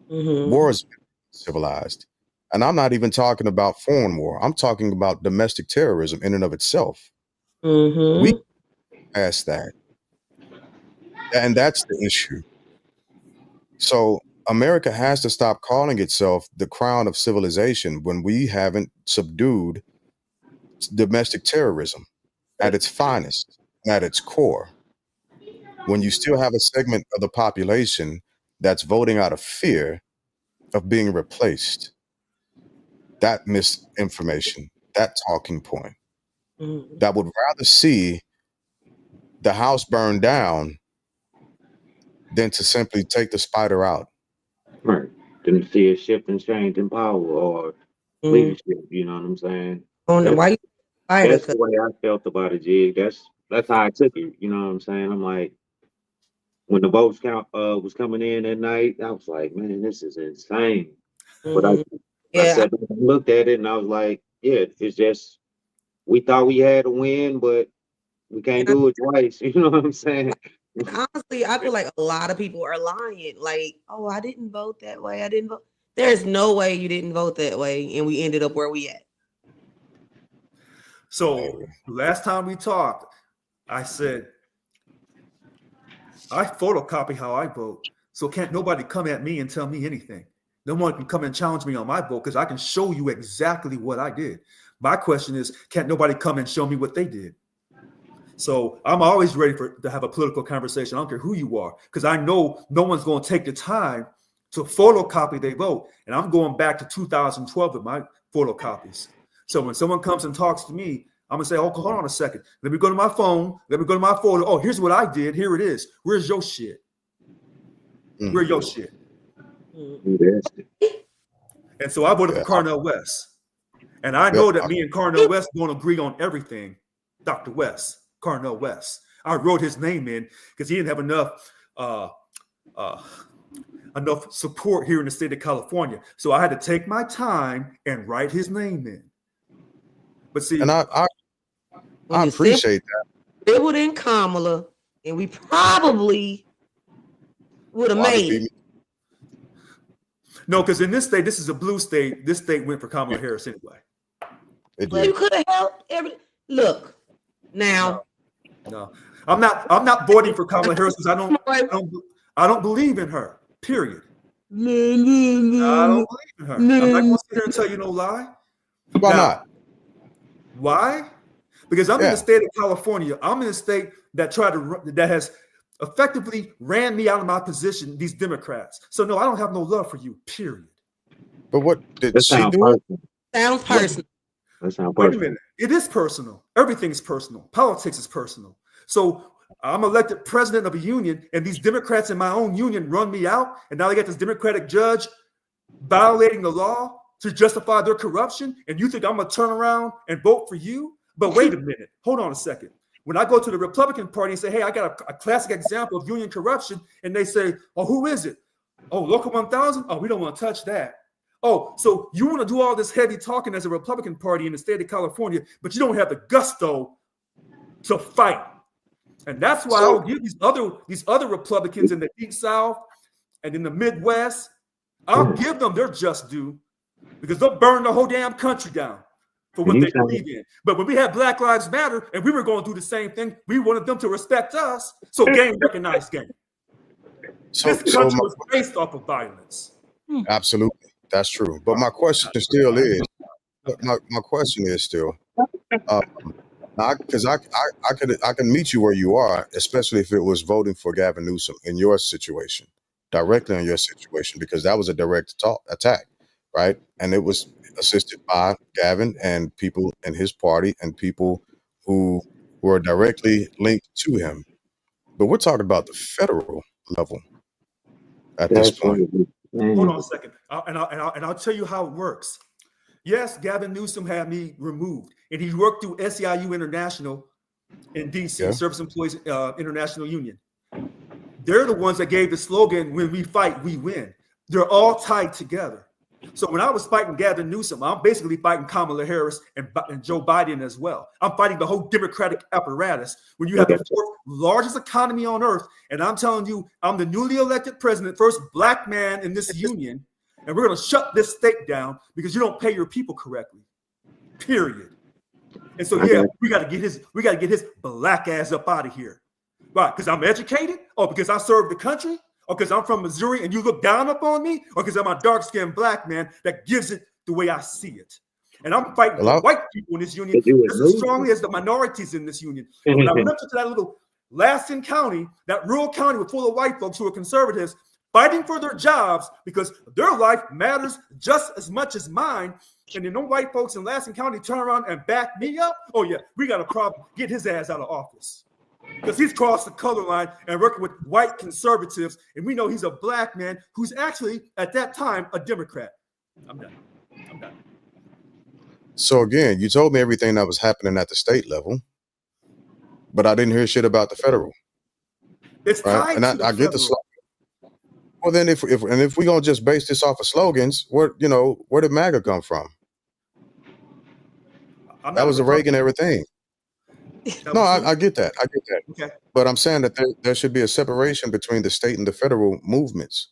War is civilized. And I'm not even talking about foreign war. I'm talking about domestic terrorism in and of itself. We past that. And that's the issue. So America has to stop calling itself the crown of civilization when we haven't subdued domestic terrorism at its finest, at its core. When you still have a segment of the population that's voting out of fear of being replaced, that misinformation, that talking point, that would rather see the house burn down than to simply take the spider out. Right. Didn't see a shift and change in power or leadership, you know what I'm saying? Why you That's the way I felt about it, Jig. That's how I took it, you know what I'm saying? I'm like, when the votes count was coming in at night, I was like, man, this is insane. But I sat back and looked at it and I was like, yeah, it's just we thought we had a win, but we can't do it twice. You know what I'm saying? Honestly, I feel like a lot of people are lying. Like, oh, I didn't vote that way. I didn't vote. There's no way you didn't vote that way, and we ended up where we at. So last time we talked, I said I photocopy how I vote. So can't nobody come at me and tell me anything. No one can come and challenge me on my vote because I can show you exactly what I did. My question is, can't nobody come and show me what they did? So I'm always ready to have a political conversation. I don't care who you are, because I know no one's going to take the time to photocopy their vote. And I'm going back to 2012 with my photocopies. So when someone comes and talks to me, I'm going to say, oh, hold on a second. Let me go to my phone. Let me go to my photo. Oh, here's what I did. Here it is. Where's your shit? Where's your shit? And so I voted for Carnell West. And I know that me and Carnell West don't agree on everything. Dr. West, Carnell West. I wrote his name in because he didn't have enough support here in the state of California. So I had to take my time and write his name in. But see, and I appreciate that. It would in Kamala, and we probably would have made it. No, because in this state, this is a blue state. This state went for Kamala Harris anyway. Well, you could have helped look now. No, I'm not voting for Kamala Harris because I don't believe in her. Period. I don't believe in her. I'm not going to sit here and tell you no lie. Why not? Why? Because I'm in the state of California. I'm in a state that has effectively ran me out of my position, these Democrats. So no, I don't have no love for you, period. But what did she do? Sounds personal. Wait a minute. It is personal. Everything is personal. Politics is personal. So I'm elected president of a union, and these Democrats in my own union run me out, and now they got this Democratic judge violating the law to justify their corruption, and you think I'm going to turn around and vote for you? But wait a minute. Hold on a second. When I go to the Republican Party and say, hey, I got a classic example of union corruption, and they say, oh, who is it? Oh, Local 1000? Oh, we don't want to touch that. Oh, so you want to do all this heavy talking as a Republican Party in the state of California, but you don't have the gusto to fight. And that's why I will give these other Republicans in the Deep South and in the Midwest, I'll give them their just due because they'll burn the whole damn country down for what they believe in. But when we had Black Lives Matter and we were going to do the same thing, we wanted them to respect us. So game recognized game. This country was based off of violence. Absolutely. That's true. But my question still is, because I can meet you where you are, especially if it was voting for Gavin Newsom in your situation, directly in your situation, because that was a direct attack, right? And it was assisted by Gavin and people in his party and people who were directly linked to him. But we're talking about the federal level at this point. Hold on a second, and I'll tell you how it works. Yes, Gavin Newsom had me removed, and he worked through SEIU International in DC, Service Employees International Union. They're the ones that gave the slogan, when we fight, we win. They're all tied together. So when I was fighting Gavin Newsom, I'm basically fighting Kamala Harris and Joe Biden as well. I'm fighting the whole Democratic apparatus. When you have the fourth largest economy on earth, and I'm telling you, I'm the newly elected president, first black man in this union, and we're going to shut this state down because you don't pay your people correctly. Period. And so we got to get his black ass up out of here. Right? Because I'm educated, or because I serve the country, or because I'm from Missouri and you look down upon me, or because I'm a dark-skinned black man that gives it the way I see it. And I'm fighting the white people in this union just as strongly as the minorities in this union. And when I went up to that little Lassen County, that rural county was full of white folks who are conservatives, fighting for their jobs because their life matters just as much as mine. And then no white folks in Lassen County turn around and back me up. Oh yeah, we got a problem. Get his ass out of office. Because he's crossed the color line and working with white conservatives. And we know he's a black man who's actually, at that time, a Democrat. I'm done. So again, you told me everything that was happening at the state level, but I didn't hear shit about the federal. It's right? And I get the slogan. Well, then if we're gonna just base this off of slogans, where did MAGA come from? That was the Reagan era thing. No, I get that. Okay. But I'm saying that there should be a separation between the state and the federal movements.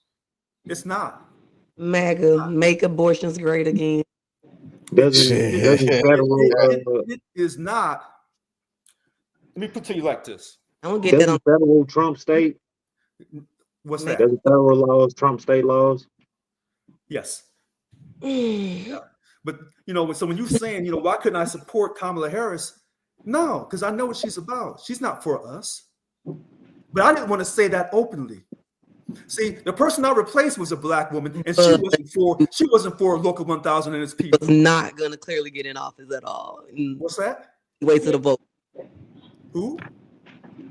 It's not. MAGA, make abortions great again. It is not. Let me put it to you like this. I don't get that on federal Trump state. What's that? Doesn't federal laws Trump state laws? Yes. Yeah. But so when you're saying, why couldn't I support Kamala Harris? No, because I know what she's about. She's not for us. But I didn't want to say that openly. See, the person I replaced was a black woman, and she wasn't for Local 1000 and its people. Was not gonna clearly get in office at all. What's that? You wasted a vote. Who?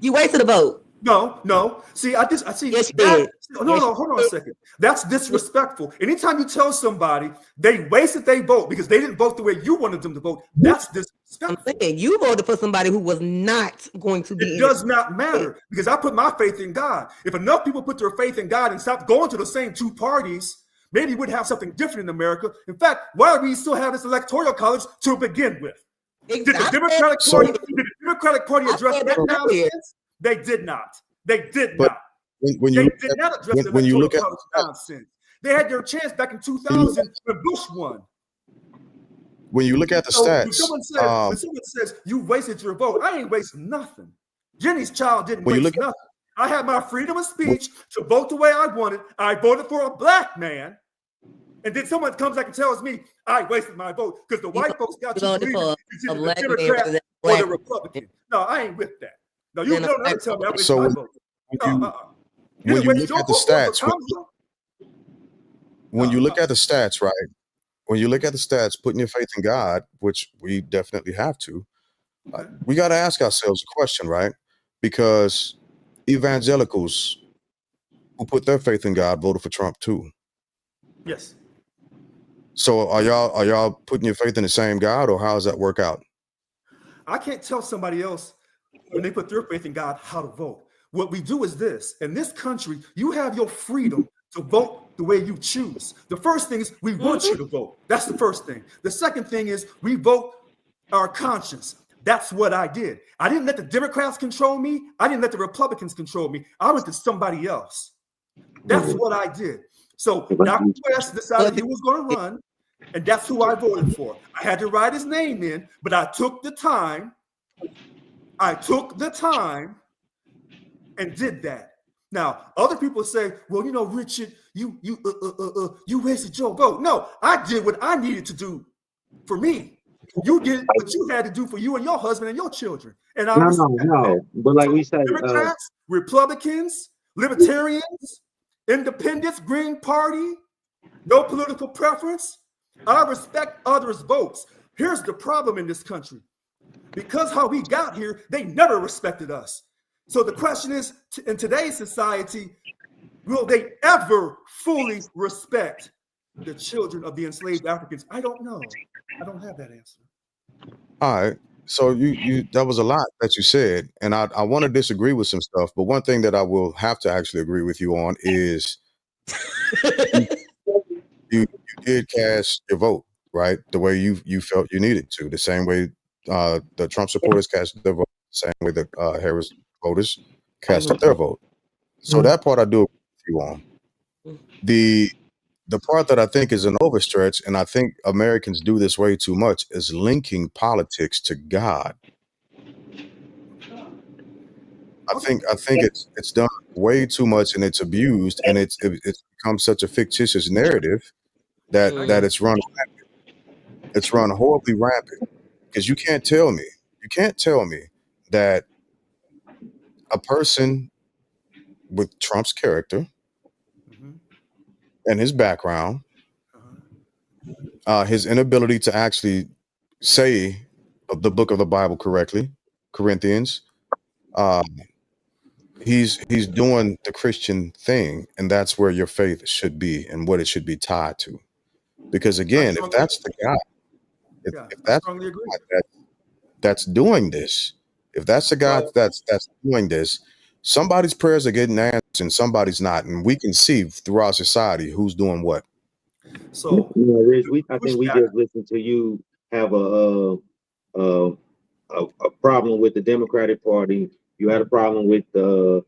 You wasted a vote. No. See, I see. Yes, you did. No, hold on a second. That's disrespectful. Anytime you tell somebody they wasted their vote because they didn't vote the way you wanted them to vote, that's disrespectful. I'm saying you voted for somebody who was not going to be. It does not matter because I put my faith in God. If enough people put their faith in God and stop going to the same two parties, maybe we'd have something different in America. In fact, why do we still have this electoral college to begin with? Exactly. Did the Democratic Party address that nonsense? They did not. They did not. They did not address the electoral college nonsense. They had their chance back in 2000 when Bush won. When you look at the stats, when someone says you wasted your vote, I ain't wasting nothing. Jenny's child didn't waste nothing. I had my freedom of speech to vote the way I wanted. I voted for a black man. And then someone comes back and tells me I wasted my vote because the white folks got you believing it's either the Democrat or the Republican. No, I ain't with that. No, you don't ever tell me I wasted my vote. When you look at the stats, when you look at the stats, right? When you look at the stats, putting your faith in God, which we definitely have to, we got to ask ourselves a question, right? Because evangelicals who put their faith in God voted for Trump too. Yes. So are y'all putting your faith in the same God, or how does that work out? I can't tell somebody else when they put their faith in God how to vote. What we do is this. In this country, you have your freedom to vote the way you choose. The first thing is we want you to vote. That's the first thing. The second thing is we vote our conscience. That's what I did. I didn't let the Democrats control me. I didn't let the Republicans control me. I went to somebody else. That's what I did. So Dr. West decided he was going to run, and that's who I voted for. I had to write his name in, but I took the time. And did that. Now, other people say, well, Richard, you wasted your vote. No, I did what I needed to do for me. You did what you had to do for you and your husband and your children. And I no. But like we said, Democrats, Republicans, Libertarians, Independents, Green Party, no political preference. I respect others' votes. Here's the problem in this country. Because how we got here, they never respected us. So the question is, in today's society, will they ever fully respect the children of the enslaved Africans? I don't know. I don't have that answer. All right. So you that was a lot that you said, and I want to disagree with some stuff, but one thing that I will have to actually agree with you on is you did cast your vote, right? The way you felt you needed to. The same way the Trump supporters cast their vote, the same way the Harris voters casted their vote. So that part I do agree with you on. The part that I think is an overstretch, and I think Americans do this way too much, is linking politics to God. I think it's done way too much, and it's abused, and it's become such a fictitious narrative that it's run rampant. It's run horribly rampant, because you can't tell me that a person with Trump's character and his background, his inability to actually say the book of the Bible correctly, Corinthians, he's doing the Christian thing, and that's where your faith should be and what it should be tied to. Because again, if that's the guy, if that's the guy that's doing this, if that's the guy that's doing this, somebody's prayers are getting answered and somebody's not, and we can see throughout society who's doing what. So, Rich, I think we just listened to you have a problem with the Democratic Party. You had a problem with the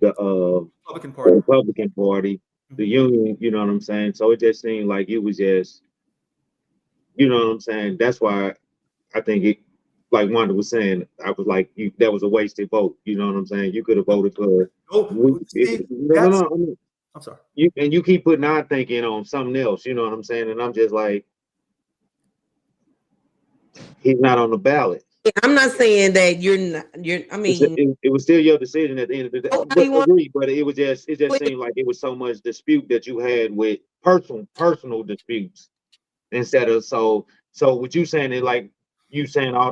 Republican Party, the Union. You know what I'm saying? So it just seemed like you was just, you know what I'm saying? That's why I think it, like Wanda was saying, I was like, that was a wasted vote. You know what I'm saying? You could have voted for. I'm sorry. You keep putting our thinking on something else. You know what I'm saying? And I'm just like, he's not on the ballot. I'm not saying that you're not. I mean, it was still your decision at the end of the day. But it just seemed like it was so much dispute that you had with personal disputes instead of so what you saying is like you saying all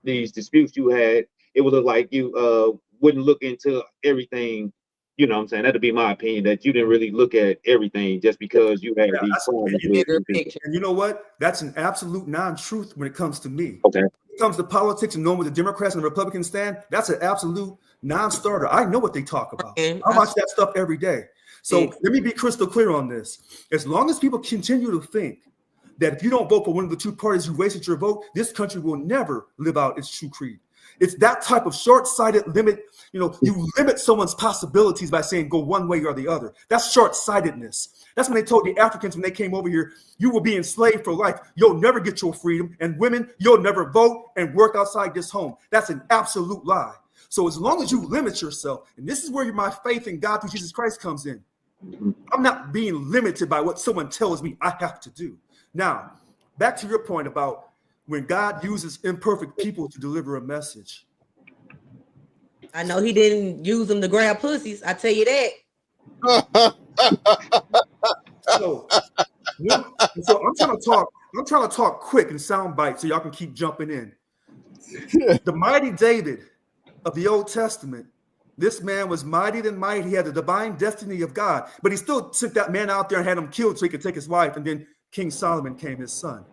these disputes you had, it would look like you wouldn't look into everything. You know what I'm saying? That'd be my opinion, that you didn't really look at everything just because you had these problems. And you know what? That's an absolute non-truth when it comes to me. Okay. When it comes to politics and knowing where the Democrats and the Republicans stand, that's an absolute non-starter. I know what they talk about. I watch that stuff every day. So let me be crystal clear on this. As long as people continue to think that if you don't vote for one of the two parties, you wasted your vote, this country will never live out its true creed. It's that type of short-sighted limit. You know, you limit someone's possibilities by saying go one way or the other. That's short-sightedness. That's when they told the Africans when they came over here, you will be enslaved for life. You'll never get your freedom. And women, you'll never vote and work outside this home. That's an absolute lie. So as long as you limit yourself, and this is where my faith in God through Jesus Christ comes in. I'm not being limited by what someone tells me I have to do. Now, back to your point about when God uses imperfect people to deliver a message. I know he didn't use them to grab pussies. I tell you that. So I'm trying to talk quick and sound bites so y'all can keep jumping in. The mighty David of the Old Testament, this man was mighty than mighty. He had the divine destiny of God, but he still sent that man out there and had him killed so he could take his wife, and then King Solomon came his son.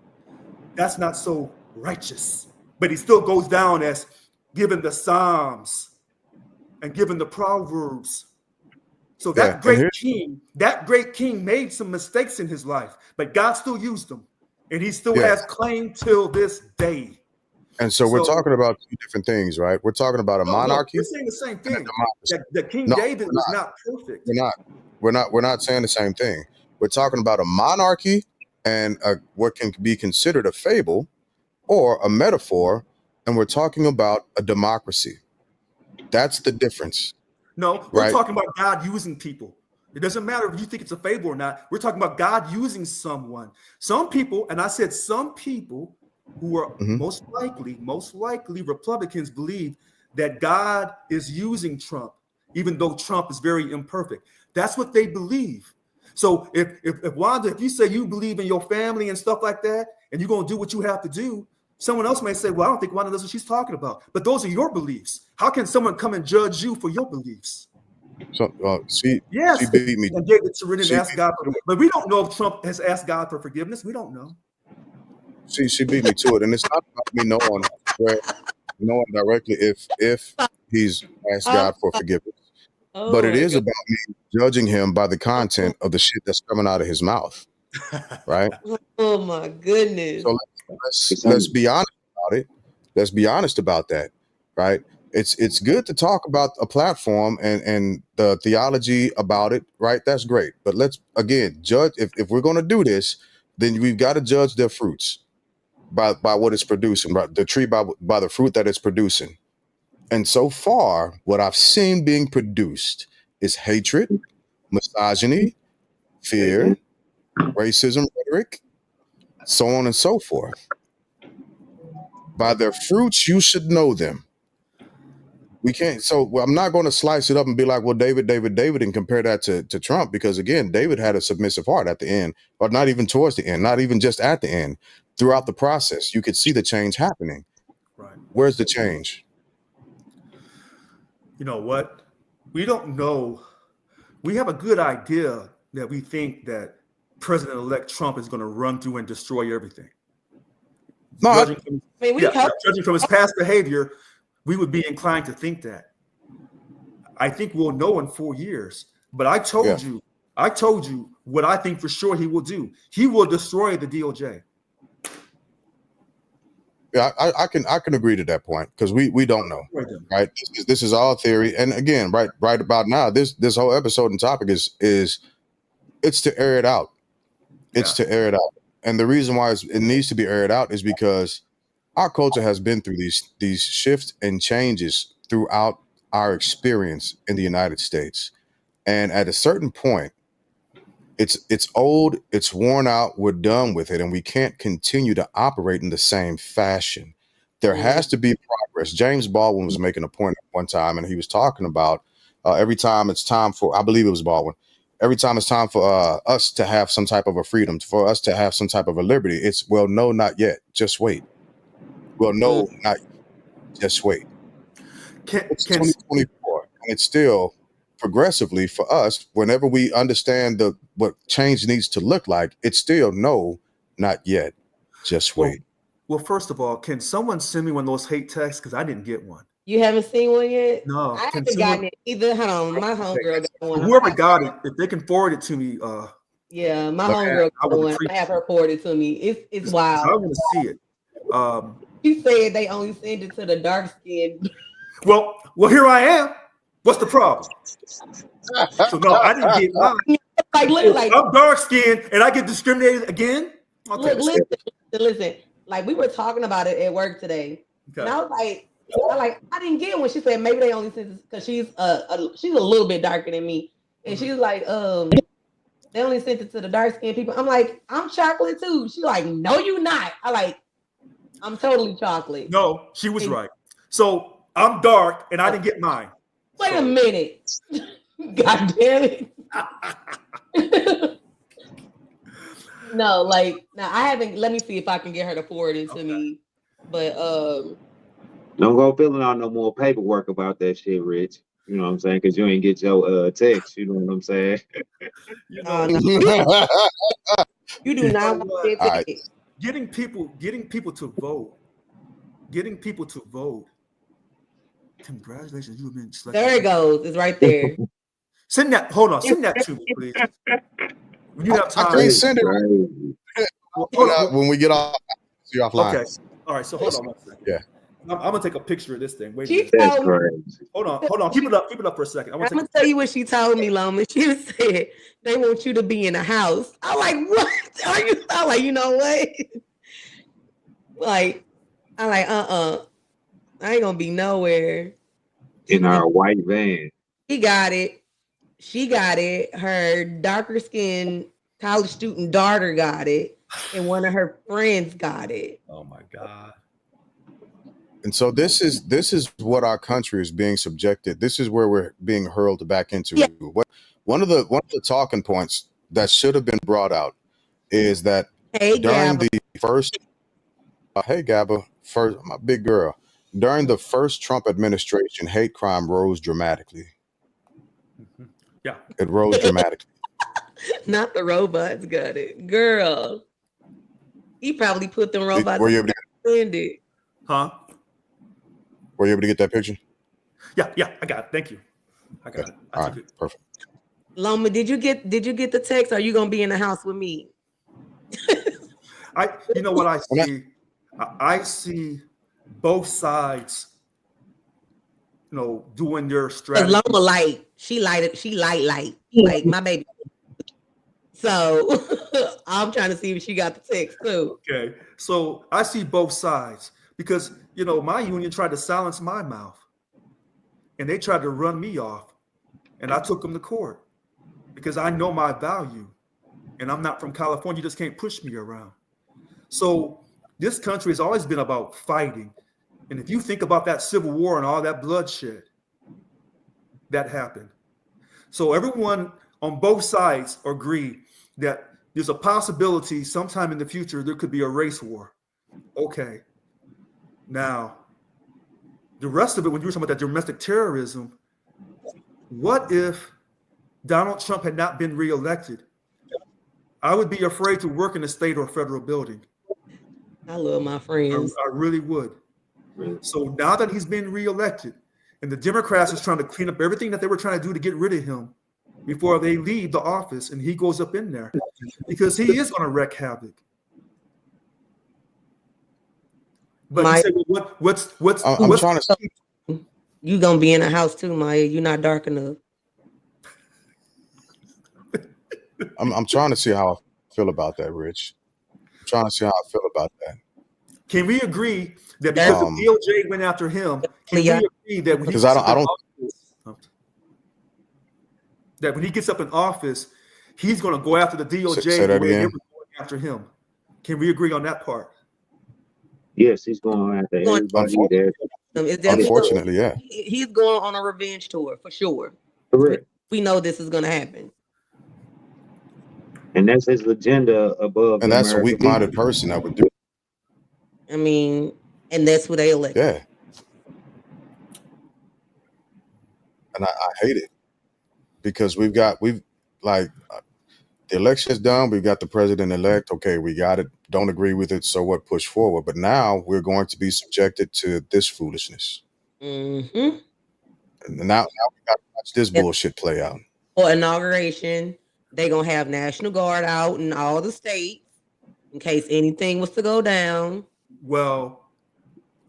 That's not so righteous, but he still goes down as given the Psalms and given the Proverbs. So that great king made some mistakes in his life, but God still used them, and he still has claim till this day. And so we're talking about two different things, right? We're talking about a monarchy. We're saying the same thing. That King David was not perfect. We're not saying the same thing. We're talking about a monarchy and what can be considered a fable or a metaphor, and we're talking about a democracy. That's the difference. No, we're talking about God using people. It doesn't matter if you think it's a fable or not. We're talking about God using someone. Some people, and I said some people who are most likely Republicans, believe that God is using Trump, even though Trump is very imperfect. That's what they believe. So if Wanda, if you say you believe in your family and stuff like that, and you're going to do what you have to do, someone else may say, well, I don't think Wanda knows what she's talking about. But those are your beliefs. How can someone come and judge you for your beliefs? So she beat me. And David Turin asked God but we don't know if Trump has asked God for forgiveness. We don't know. She beat me to it. And it's not about me knowing directly if he's asked God for forgiveness. But it is about me judging him by the content of the shit that's coming out of his mouth. right? Oh my goodness. So let's be honest about it. Let's be honest about that, right? It's good to talk about a platform and the theology about it, right? That's great. But let's again judge if we're going to do this, then we've got to judge their fruits by what it's producing, by the tree by the fruit that it's producing. And so far, what I've seen being produced is hatred, misogyny, fear, racism rhetoric, so on and so forth. By their fruits, you should know them. We can't. So I'm not going to slice it up and be like, well, David, and compare that to Trump, because again, David had a submissive heart at the end, or not even towards the end, not even just at the end. Throughout the process, you could see the change happening. Right. Where's the change? You know what? We don't know. We have a good idea that we think that President-elect Trump is going to run through and destroy everything. No, Judging from his past behavior, we would be inclined to think that. I think we'll know in 4 years. But I told you what I think for sure he will do. He will destroy the DOJ. Yeah, I can agree to that point, because we don't know, right? This is all theory, and again, right about now, this whole episode and topic is it's to air it out. It's to air it out, and the reason why it needs to be aired out is because our culture has been through these shifts and changes throughout our experience in the United States, and at a certain point, it's old, it's worn out, we're done with it, and we can't continue to operate in the same fashion. There has to be progress. James Baldwin was making a point at one time, and he was talking about every time it's time for, I believe it was Baldwin, every time it's time for us to have some type of a freedom, for us to have some type of a liberty, it's, well, no, not yet. Just wait. Well, no, not yet. Just wait. It's 2024, and it's still progressively for us, whenever we understand what change needs to look like, it's still no, not yet. Just wait. Well, first of all, can someone send me one of those hate texts? Because I didn't get one. You haven't seen one yet? No. I haven't gotten it either. Hold on, my homegirl got one. Whoever got it, if they can forward it to me. Yeah, my homegirl got one. I have her forward it to me. It's wild. I want to see it. She said they only send it to the dark skinned. Well, here I am. What's the problem? So no, I didn't get mine. Like I'm dark skinned and I get discriminated again. Okay. Listen. Like we were talking about it at work today, and I was like, I didn't get one. She said maybe they only sent it because she's a little bit darker than me, and she was like, they only sent it to the dark skinned people. I'm like, I'm chocolate too. She's like, no, you not. I'm totally chocolate. No, she was right. So I'm dark and I didn't get mine. Wait a minute. God damn it. No, I haven't. Let me see if I can get her to forward it to me. But don't go filling out no more paperwork about that shit, Rich. You know what I'm saying? Because you ain't get your text. You know what I'm saying? You do not want to get it. Getting people to vote. Congratulations, you've been selected. There it goes. It's right there. Send that to me, please. When you have time. I can't send it. When we get off, see you offline. Okay. All right. So hold on one second. Yeah. I'm gonna take a picture of this thing. Wait a minute. Hold on. Keep it up for a second. I'm gonna tell you what she told me, Loma. She said they want you to be in a house. I'm like, what are you? I'm like, you know what? I ain't gonna be nowhere. In our white van. He got it. She got it. Her darker skinned college student daughter got it. And one of her friends got it. Oh my God. And so this is what our country is being subjected. This is where we're being hurled back into. Yeah. One of the talking points that should have been brought out is that during the first my big girl, during the first Trump administration, hate crime rose dramatically. Yeah. It rose dramatically. Not the robots got it. Girl. He probably put them robots Were you able to send it. Huh? Were you able to get that picture? Yeah, I got it. Thank you. I got it. All right, perfect. Loma, did you get the text? Or are you gonna be in the house with me? You know what I And see? I see both sides, doing their Cause strategy. Loma light, she light, like my baby. So I'm trying to see if she got the text too. Okay, so I see both sides because my union tried to silence my mouth, and they tried to run me off, and I took them to court because I know my value, and I'm not from California. You just can't push me around. So this country has always been about fighting, and if you think about that Civil War and all that bloodshed that happened, so everyone on both sides agree that there's a possibility sometime in the future there could be a race war. Okay. Now, the rest of it, when you were talking about that domestic terrorism, what if Donald Trump had not been reelected? I would be afraid to work in a state or federal building. I love my friends. I really would. So now that he's been reelected and the Democrats is trying to clean up everything that they were trying to do to get rid of him before they leave the office, and he goes up in there because he is going to wreak havoc. But Maya, you say, what's I'm trying to. you gonna be in a house too, Maya. You're not dark enough. I'm trying to see how I feel about that, Rich. I'm trying to see how I feel about that. Can we agree that because the DOJ went after him, can we agree that when he Because gets I don't. that when he gets up in office, he's going to go after the DOJ Say that the way they again. were going after him? Can we agree on that part? Yes, he's going after everybody there. Unfortunately, yeah. He's going on a revenge tour for sure. Correct. We know this is gonna happen. And that's his agenda above. And that's a American weak-minded people. person that would do it. I mean, and that's what they elected. Yeah. And I hate it because we've like the election is done. We've got the president-elect. Okay, we got it. Don't agree with it. So what? Push forward. But now we're going to be subjected to this foolishness. Mm-hmm. And now we got to watch this bullshit play out. For inauguration, they're gonna have National Guard out in all the states in case anything was to go down. Well,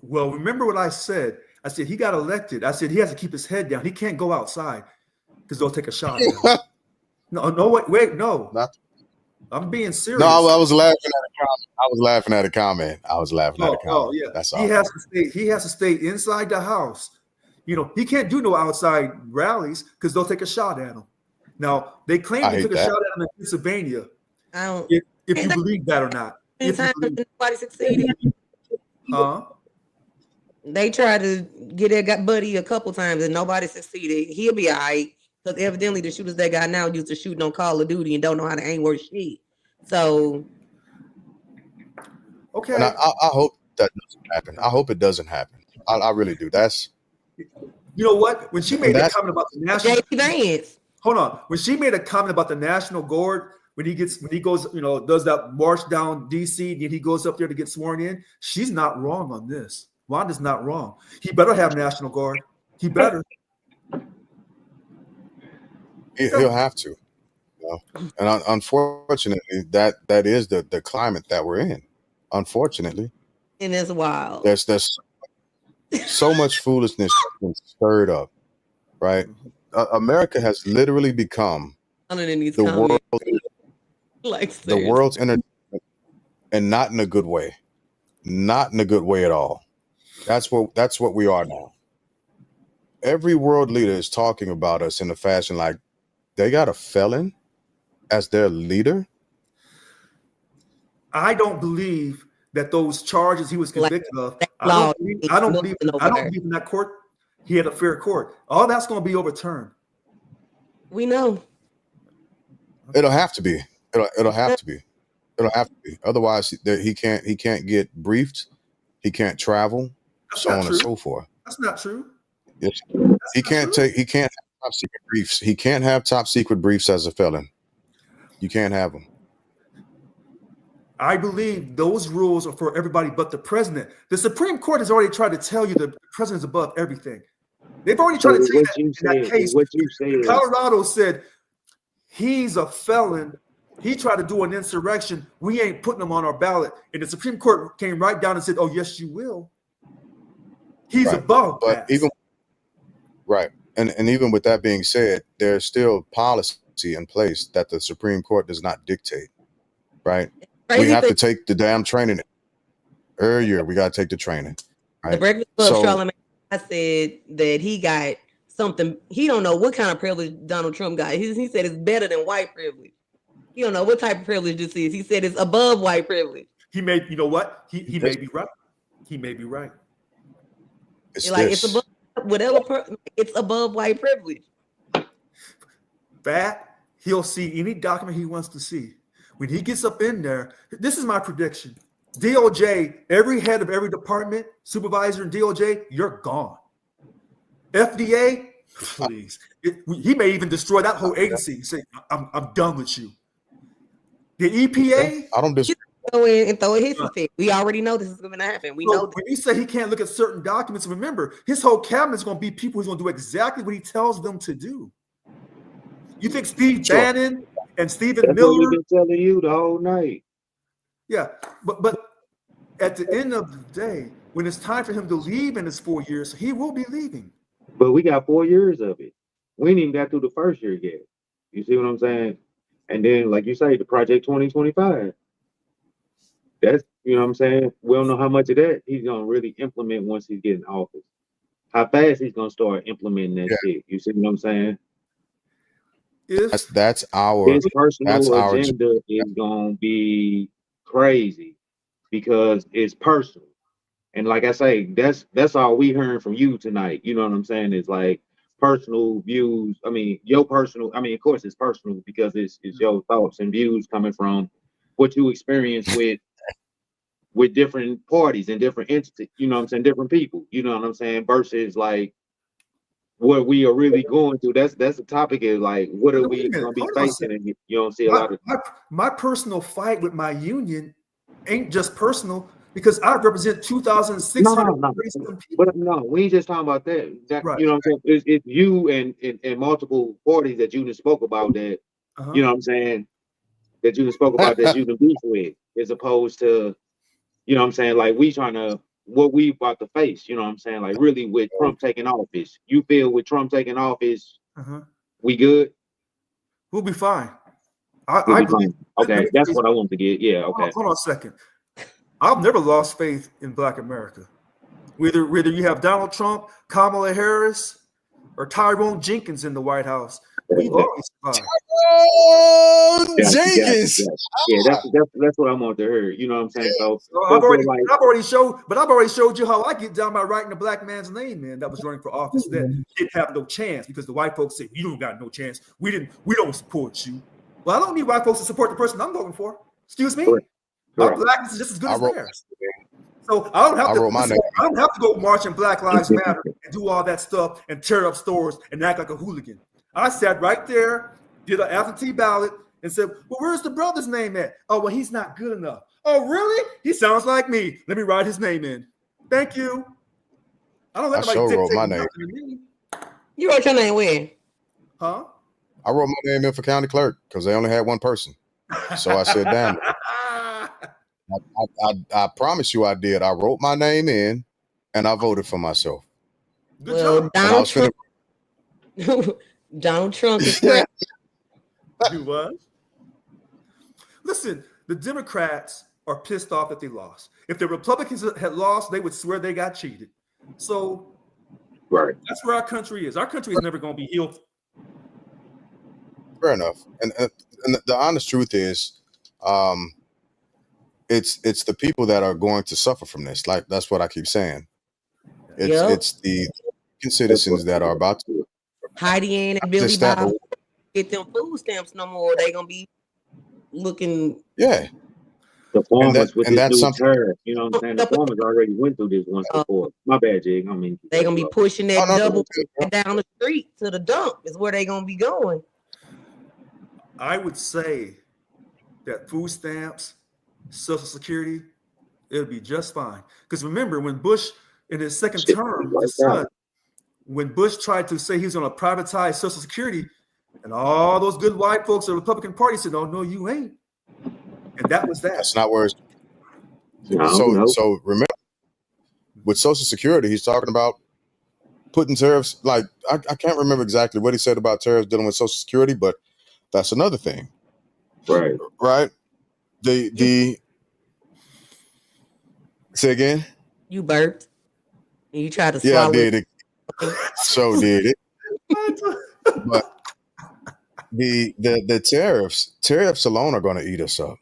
remember what I said. I said he got elected. I said he has to keep his head down. He can't go outside because they'll take a shot at him. No, wait, no. I'm being serious. No, I was laughing at a comment. I was laughing at a comment. Oh, yeah. That's all. He has to stay inside the house. He can't do no outside rallies because they'll take a shot at him. Now, they claim they took a shot at him in Pennsylvania. If you believe that or not. Nobody succeeded. Huh? They tried to get that buddy a couple times and nobody succeeded. He'll be all right. Because evidently the shooters they got now used to shooting on Call of Duty and don't know how to aim worth shit. So, okay. And I hope that doesn't happen. I hope it doesn't happen. I really do. That's. You know what? When she made that comment about the national. J.D. Vance. Hold on. When she made a comment about the National Guard, when he goes, does that march down DC and he goes up there to get sworn in, she's not wrong on this. Wanda's not wrong. He better have National Guard. He better. He'll have to. And unfortunately, that is the climate that we're in. Unfortunately. And it's wild. There's so much foolishness being stirred up, right? America has literally become the world's entertainment, and not in a good way. Not in a good way at all. That's what we are now. Every world leader is talking about us in a fashion like they got a felon as their leader. I don't believe that those charges he was convicted of. I don't believe in that court. He had a fair court. All that's going to be overturned. We know. It'll have to be. It'll have to be. It'll have to be. Otherwise, he can't get briefed. He can't travel. That's so on and so forth. That's not true. Yes. He can't have top secret briefs. He can't have top secret briefs as a felon. You can't have them. I believe those rules are for everybody but the president. The Supreme Court has already tried to tell you the president's above everything. They've already tried to tell you that in that case. Colorado said he's a felon He tried to do an insurrection. We ain't putting him on our ballot. And the Supreme Court came right down and said, oh, yes, you will. He's Right. above But that. even right, and even with that being said, there's still policy in place that the Supreme Court does not dictate. Right, we Crazy have to thing, take the damn training every year. We got to take the training. the Right. Breakfast Club, So Charlamagne, I said that he got something. He don't know what kind of privilege Donald Trump got. He said it's better than white privilege. He don't know what type of privilege this is. He said it's above white privilege. He may, you know what? He may That's- be right. He may be right. it's Like this. it's above whatever. It's above white privilege. That he'll see any document he wants to see. When he gets up in there, this is my prediction. DOJ, every head of every department, supervisor in DOJ, you're gone. FDA, please. He may even destroy that whole agency. Say, I'm done with you. The EPA, I don't disagree. Go in and throw a hissy fit. We already know this is going to happen. We know. when he say he can't look at certain documents, remember, his whole cabinet is going to be people who's going to do exactly what he tells them to do. You think Steve Sure. Bannon and Stephen That's what Miller? we've been telling you the whole night. Yeah, but at the end of the day, when it's time for him to leave in his 4 years, he will be leaving. But we got 4 years of it. We ain't even got through the first year yet. You see what I'm saying? And then, like you say, the Project 2025. That's, you know what I'm saying? We don't know how much of that he's going to really implement once he's getting office. How fast he's going to start implementing that shit. You see what I'm saying? If That's our His personal that's our agenda is going to be crazy because it's personal. And like I say, that's all we hearing from you tonight. You know what I'm saying? It's like personal views. I mean, your personal. I mean, of course, it's personal because it's your thoughts and views coming from what you experience with different parties and different entities. You know what I'm saying? Different people. You know what I'm saying? Versus like what we are really going through. That's the topic. Is like what are we going to be facing? And you don't see a lot of. my personal fight with my union ain't just personal because I represent 2,600 No. But no, we ain't just talking about that. Right. You know what I'm saying? It's you and multiple parties that you just spoke about that, you know what I'm saying, that you just spoke about that you can beef with, as opposed to, you know what I'm saying, like we trying to, what we about to face, you know what I'm saying, like really with Trump taking office. You feel with Trump taking office, we good? We'll be fine. We'll be fine. Okay, that's what I want to get. Yeah, okay. Hold on a second. I've never lost faith in Black America. Whether you have Donald Trump, Kamala Harris, or Tyrone Jenkins in the White House, we've always survived. Oh, Jenkins. Yeah, that's what I want to hear. You know what I'm saying? So I've already showed you how I get down by writing a black man's name, man, that was running for office that didn't have no chance because the white folks said, you don't got no chance. We don't support you. Well, I don't need white folks to support the person I'm voting for. Excuse me. Correct. My blackness is just as good as theirs. So I don't have to go march in Black Lives Matter and do all that stuff and tear up stores and act like a hooligan. I sat right there, did an absentee ballot, and said, well, where's the brother's name at? Oh, well, he's not good enough. Oh, really? He sounds like me. Let me write his name in. Thank you. I don't let nobody wrote my name. You wrote your name where? Huh? I wrote my name in for county clerk because they only had one person. So I said, damn. I promise you I did. I wrote my name in and I voted for myself. Good job. Donald Trump is correct. You was? Listen, the Democrats are pissed off that they lost. If the Republicans had lost, they would swear they got cheated. So right. That's where our country is. Our country is never going to be healed. Fair enough. And the honest truth is, it's the people that are going to suffer from this. Like that's what I keep saying. It's the citizens that are about to. Heidi Ann and Billy Bob get them food stamps no more. They gonna be looking. Yeah. The farmers with this new tariff, you know what I'm saying? The farmers already went through this once before. My bad, Jig. I mean, they gonna be pushing that double down the street to the dump. Is where they gonna be going. I would say that food stamps, Social Security, it'll be just fine. Because remember, when Bush in his second term, his son, when Bush tried to say he was going to privatize Social Security, And all those good white folks of the Republican Party said, "Oh no, you ain't." And that was that. That's not where it's No. so remember with Social Security, he's talking about putting tariffs, like I can't remember exactly what he said about tariffs dealing with Social Security, but that's another thing. Right. Right? The say again? You burped and you tried to Yeah, I swallow did it. it. So did it. But the tariffs alone are going to eat us up.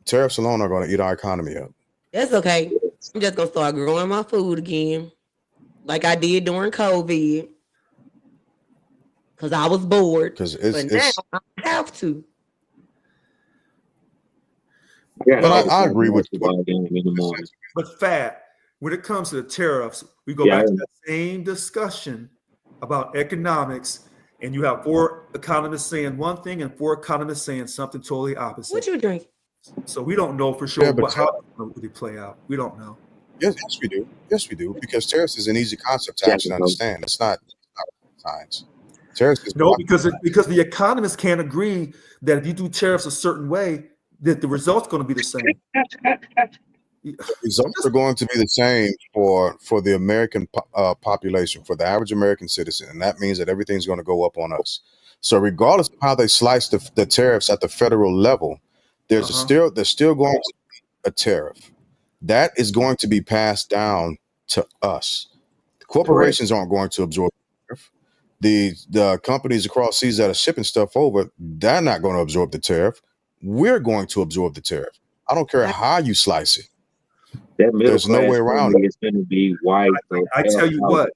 Tariffs alone are going to eat our economy up. That's okay. I'm just gonna start growing my food again, like I did during COVID, because I was bored. Because But now I have to. Yeah, But I agree with you. game in the morning. But Fat, when it comes to the tariffs, we go back to that same discussion about economics, and you have 4 economists saying one thing and 4 economists saying something totally opposite. What you drink? So we don't know for sure Yeah, but how it's going to really play out. We don't know. Yes, we do. Yes, we do. Because tariffs is an easy concept to actually understand. It's not science. Tariffs is No, because the economists can't agree that if you do tariffs a certain way, that the result's going to be the same. the results are going to be the same for the American population, for the average American citizen, and that means that everything's going to go up on us. So regardless of how they slice the tariffs at the federal level, there's still going to be a tariff that is going to be passed down to us. The corporations aren't going to absorb the tariff. The companies across seas that are shipping stuff over, they're not going to absorb the tariff. We're going to absorb the tariff. I don't care how you slice it. There's no way around it. It's going to be white. I tell you what,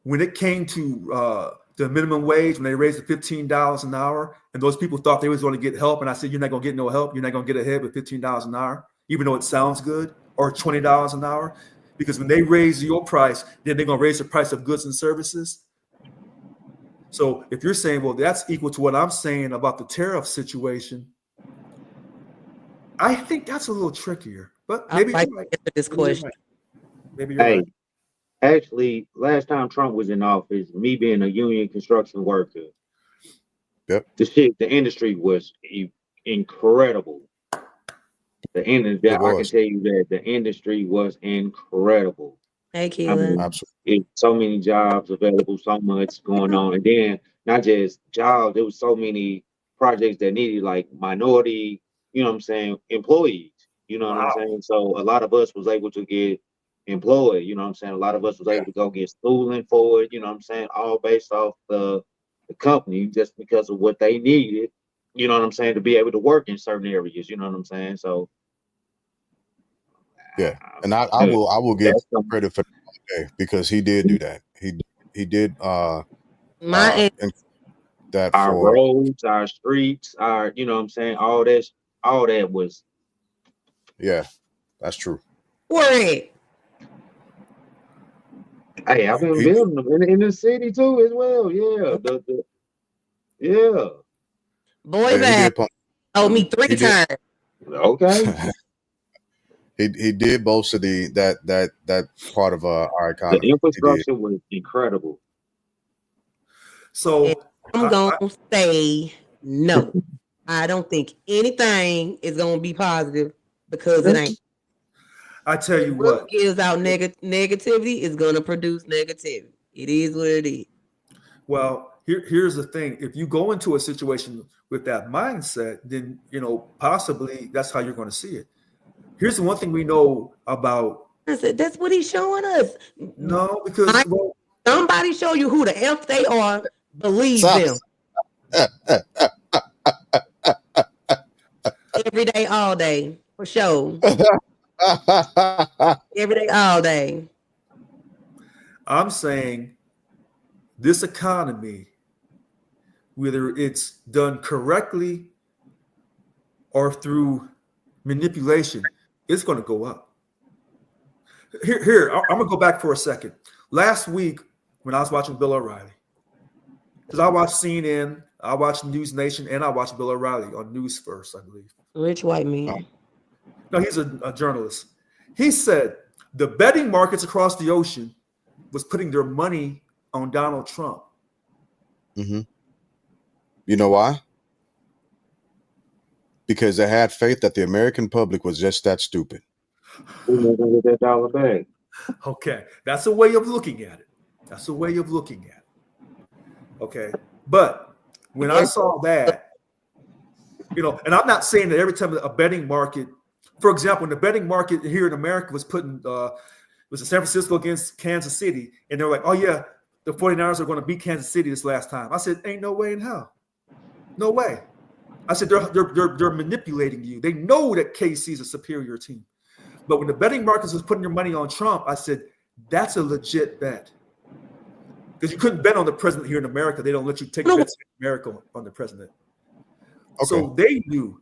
when it came to the minimum wage, when they raised it $15 an hour, and those people thought they was going to get help, and I said, you're not going to get no help. You're not going to get ahead with $15 an hour, even though it sounds good, or $20 an hour, because when they raise your price, then they're going to raise the price of goods and services. So if you're saying, well, that's equal to what I'm saying about the tariff situation, I think that's a little trickier. But maybe I'd like you're right. to answer this question. Maybe you're right. Actually, last time Trump was in office, me being a union construction worker, the industry was incredible. I can tell you that the industry was incredible. Hey, Keelan. Absolutely. So many jobs available, so much going on. And then not just jobs, there was so many projects that needed like minority, employees. You know what I'm saying? So a lot of us was able to get employed, you know what I'm saying? A lot of us was able to go get schooling for it, you know what I'm saying? All based off the company just because of what they needed, you know what I'm saying, to be able to work in certain areas, you know what I'm saying? So yeah, and I will give credit for that because he did do that. He did Our roads, our streets, our, you know what I'm saying, all that was. Yeah, that's true. Word. Hey, I've been building them in the city too as well. Yeah. Boy, that told me 3 times. Okay. He did boast of that part of our economy. The infrastructure was incredible. So I'm gonna say no. I don't think anything is gonna be positive because it ain't. I tell you what gives out negativity is gonna produce negativity. It is what it is. Well, here's the thing. If you go into a situation with that mindset, then possibly that's how you're going to see it. Here's the one thing we know about. That's what he's showing us. No, because somebody show you who the F they are. Believe them. Every day, all day, for sure. Every day, all day. I'm saying this economy, whether it's done correctly or through manipulation, it's going to go up. Here, I'm going to go back for a second. Last week, when I was watching Bill O'Reilly, because I watched CNN, I watched News Nation, and I watched Bill O'Reilly on News First, I believe. Rich white man. No, he's a journalist. He said the betting markets across the ocean was putting their money on Donald Trump. Mm-hmm. You know why? Because they had faith that the American public was just that stupid. We're not gonna get that dollar back. Okay, that's a way of looking at it. That's a way of looking at it. Okay, but when I saw that, and I'm not saying that every time a betting market, for example, when the betting market here in America was putting, was San Francisco against Kansas City, and they're like, oh yeah, the 49ers are going to beat Kansas City this last time. I said, ain't no way in hell. No way. I said, they're manipulating you. They know that KC is a superior team. But when the betting markets was putting your money on Trump, I said, that's a legit bet. Because you couldn't bet on the president here in America. They don't let you take bets in America on the president. Okay. So they knew.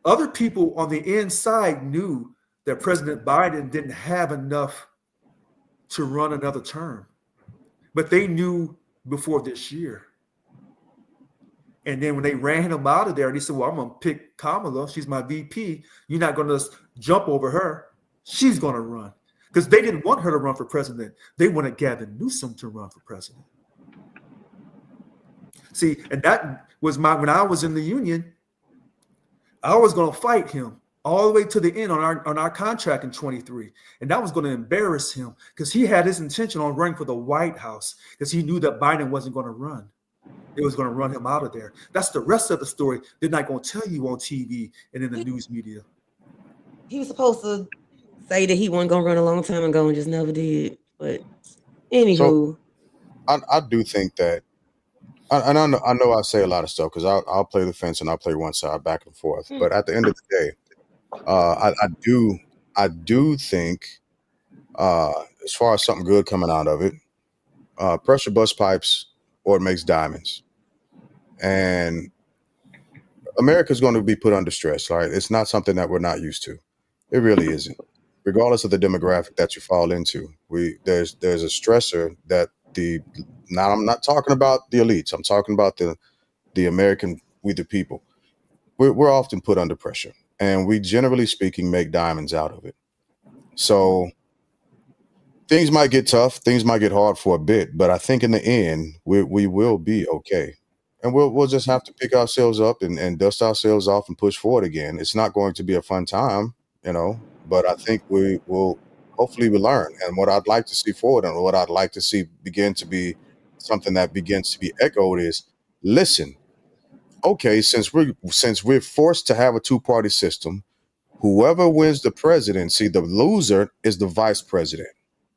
Other people on the inside knew that President Biden didn't have enough to run another term. But they knew before this year. And then when they ran him out of there, they said, well, I'm going to pick Kamala. She's my VP. You're not going to jump over her. She's going to run. Because they didn't want her to run for president. They wanted Gavin Newsom to run for president. See, and that was when I was in the union, I was going to fight him all the way to the end on our contract in 23. And that was going to embarrass him because he had his intention on running for the White House because he knew that Biden wasn't going to run. It was going to run him out of there. That's the rest of the story. They're not going to tell you on TV and in the news media. He was supposed to say that he wasn't going to run a long time ago and just never did. But anywho. So, I do think that, and I know I say a lot of stuff because I'll play the fence and I'll play one side back and forth. But at the end of the day, I do think, as far as something good coming out of it, pressure bust pipes or it makes diamonds. And America's going to be put under stress, right? It's not something that we're not used to. It really isn't. Regardless of the demographic that you fall into, there's a stressor that now I'm not talking about the elites. I'm talking about the American, we the people. We're often put under pressure, and we generally speaking make diamonds out of it. So things might get tough, things might get hard for a bit, but I think in the end we will be okay. And we'll just have to pick ourselves up and dust ourselves off and push forward again. It's not going to be a fun time, but I think hopefully we learn. And what I'd like to see forward and what I'd like to see begin to be something that begins to be echoed is, listen, okay, since we're forced to have a two-party system, whoever wins the presidency, the loser is the vice president.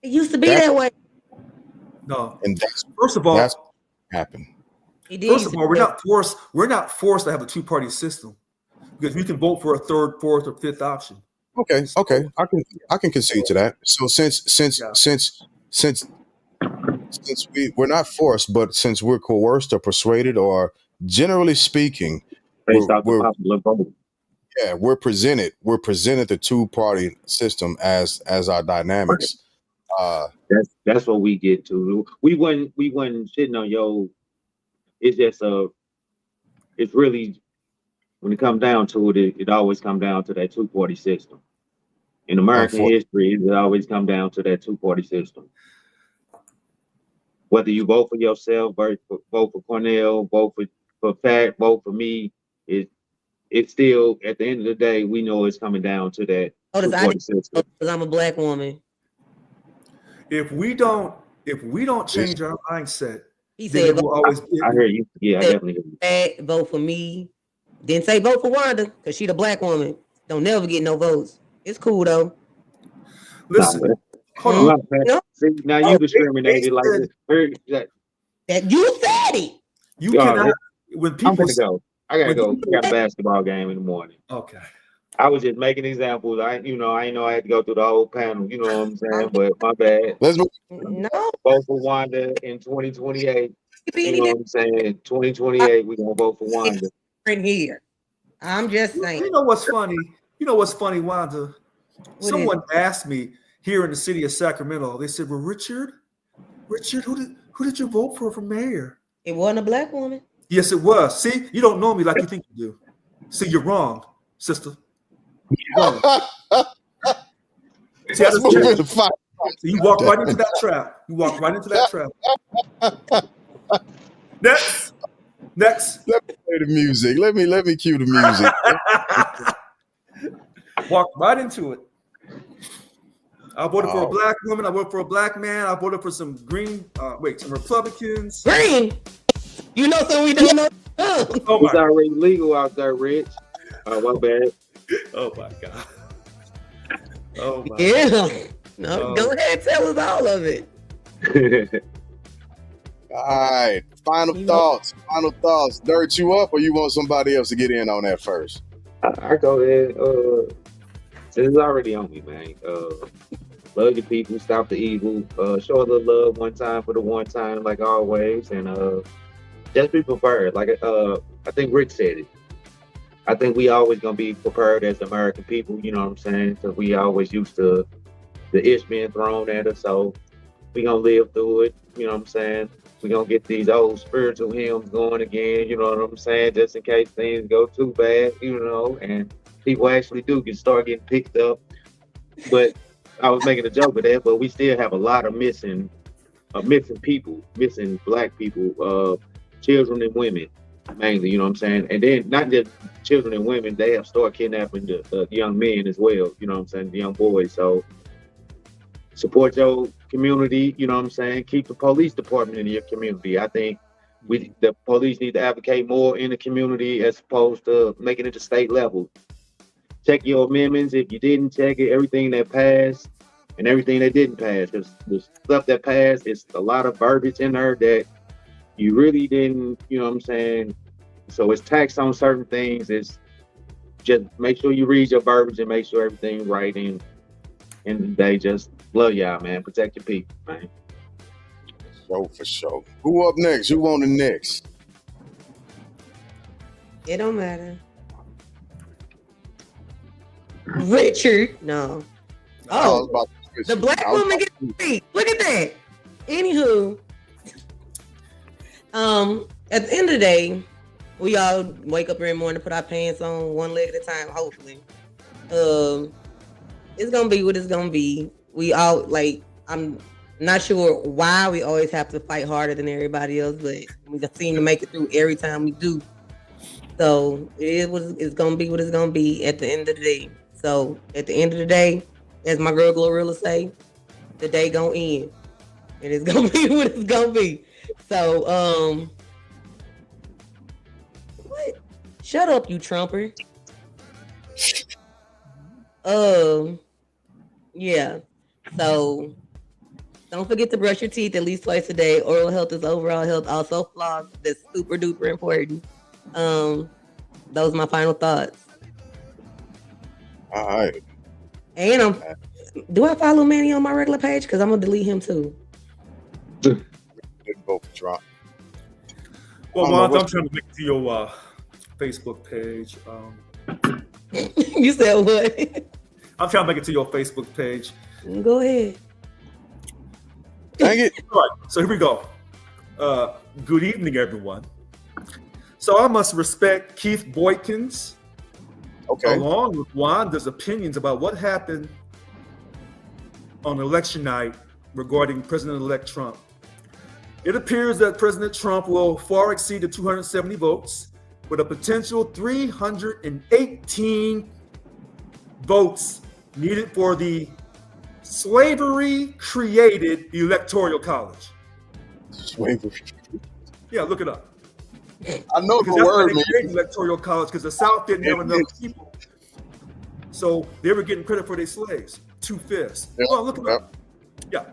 It used to be that way. No. And first of all, that's what happened. First of all, we're not forced to have a two-party system because we can vote for a third, fourth, or fifth option. Okay. I can concede to that. So since we're not forced, but since we're coerced or persuaded, or generally speaking, we're presented the two-party system as our dynamics. That's what we get to. We wasn't shitting on yo. It's just it's really, when it comes down to it, it always comes down to that two-party system. In American history, it always comes down to that two-party system. Whether you vote for yourself, vote for Cornell, vote for Pat, vote for me, it's still, at the end of the day, we know it's coming down to that two-party system. Because I'm a black woman. If we don't change our mindset, he said, will always I hear you. Yeah, I definitely hear you. Vote for me. Didn't say vote for Wanda because she the black woman. Don't never get no votes. It's cool though. Listen, hold on. No. See, now you discriminated like this. That you said it. You cannot. When people I gotta go. We got a basketball game in the morning. Okay. I was just making examples. I ain't know I had to go through the whole panel. You know what I'm saying? But my bad. No. Vote for Wanda in 2028. You know what I'm saying? 2028, we're gonna vote for Wanda. In here. I'm just saying. You know what's funny, Wanda? Someone asked me here in the city of Sacramento. They said, "Well, Richard, who did you vote for mayor?" It wasn't a black woman. Yes, it was. See, you don't know me like you think you do. See, you're wrong, sister. You're wrong. See, you walked right into that trap. Next. Next. Let me play the music. Let me cue the music. Walk right into it. I voted for a black woman. I voted for a black man. I voted for some some Republicans. Green. You know something we don't know. Oh It's already legal out there, Rich. My bad. Oh my God. Oh my. Yeah. No, go ahead, tell us all of it. All right. Final thoughts. Dirt you up, or you want somebody else to get in on that first? I go ahead. It's already on me, man. Love your people, stop the evil, show a little love one time for the one time, like always, and just be prepared. Like I think Rick said it. I think we always gonna be prepared as American people. You know what I'm saying? Because we always used to the ish being thrown at us, so we gonna live through it. You know what I'm saying? We gonna get these old spiritual hymns going again. You know what I'm saying? Just in case things go too bad, you know, and people actually do start getting picked up. But I was making a joke with that, but we still have a lot of missing people, missing black people, children and women, mainly, you know what I'm saying? And then not just children and women, they have started kidnapping the young men as well, you know what I'm saying, the young boys. So support your community, you know what I'm saying? Keep the police department in your community. I think the police need to advocate more in the community as opposed to making it to state level. Check your amendments if you didn't check it, everything that passed and everything that didn't pass. Because the stuff that passed, it's a lot of verbiage in there that you really didn't, you know what I'm saying? So it's taxed on certain things. It's just make sure you read your verbiage and make sure everything's right. And they just love y'all, man. Protect your people, man. For sure. Who up next? Who on the next? It don't matter. Richard, no. Oh, the black woman gets free. Look at that. Anywho, at the end of the day, we all wake up every morning, put our pants on one leg at a time, hopefully. It's gonna be what it's gonna be. We all I'm not sure why we always have to fight harder than everybody else, but we just seem to make it through every time we do. So it's gonna be what it's gonna be at the end of the day. So at the end of the day, as my girl Glorilla say, the day gonna end. And it's gonna be what it's gonna be. So what? Shut up, you Trumper. Yeah. So don't forget to brush your teeth at least twice a day. Oral health is overall health, also floss. That's super duper important. Those are my final thoughts. All right. And do I follow Manny on my regular page? Because I'm gonna delete him too. Didn't vote for Trump. Well, Wanda, I'm trying to make it to your Facebook page. You said what? I'm trying to make it to your Facebook page. Go ahead. Dang it. All right, so here we go. Good evening, everyone. So I must respect Keith Boykins, along with Wanda's opinions about what happened on election night regarding President-elect Trump. It appears that President Trump will far exceed the 270 votes with a potential 318 votes needed for the slavery-created Electoral College. Slavery. Yeah, look it up. I know because the word, man. Electoral College because the South didn't have enough people, so they were getting credit for their slaves. 2/5. Yep. Well, look it up. Yeah.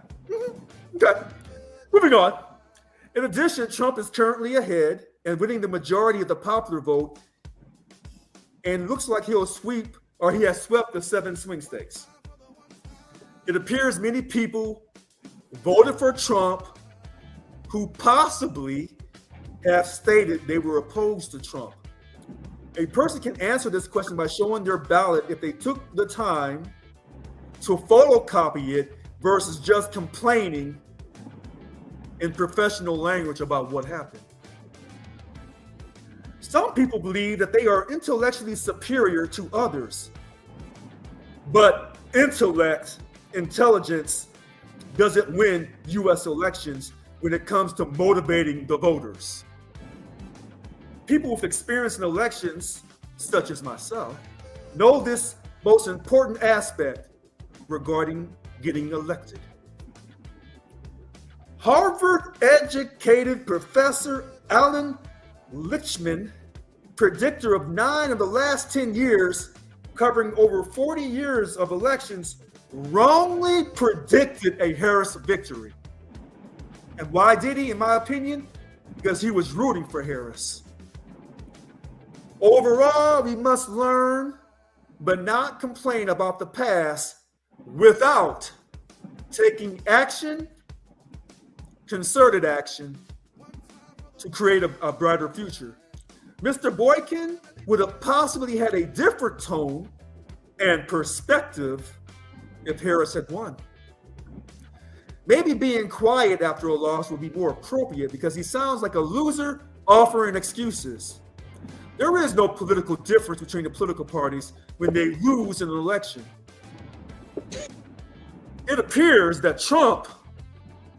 Okay. Moving on. In addition, Trump is currently ahead and winning the majority of the popular vote, and it looks like he has swept the 7 swing states. It appears many people voted for Trump who possibly have stated they were opposed to Trump. A person can answer this question by showing their ballot if they took the time to photocopy it versus just complaining in professional language about what happened. Some people believe that they are intellectually superior to others, but intelligence doesn't win U.S. elections when it comes to motivating the voters. people with experience in elections, such as myself, know this most important aspect regarding getting elected. Harvard-educated Professor Alan Lichtman, predictor of 9 of the last 10 years, covering over 40 years of elections, wrongly predicted a Harris victory. And why did he, in my opinion? Because he was rooting for Harris. Overall, we must learn but not complain about the past without taking action, concerted action, to create a brighter future. Mr. Boykin would have possibly had a different tone and perspective if Harris had won. Maybe being quiet after a loss would be more appropriate because he sounds like a loser offering excuses. There is no political difference between the political parties when they lose an election. It appears that Trump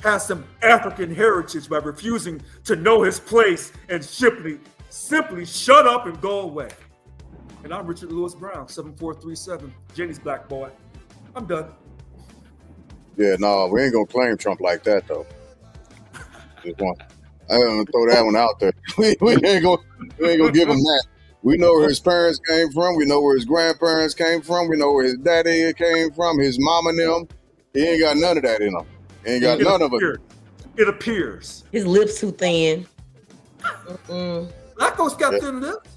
has some African heritage by refusing to know his place and simply shut up and go away. And I'm Richard Lewis Brown, 7437, Jenny's black boy. I'm done. Yeah, no, we ain't gonna claim Trump like that though. Just want, I'm gonna throw that one out there. we ain't gonna give him that. We know where his parents came from. We know where his grandparents came from. We know where his daddy came from. His mama and them. He ain't got none of that in him. He ain't got none of it. It appears. His lips too thin. Black folks got thin lips.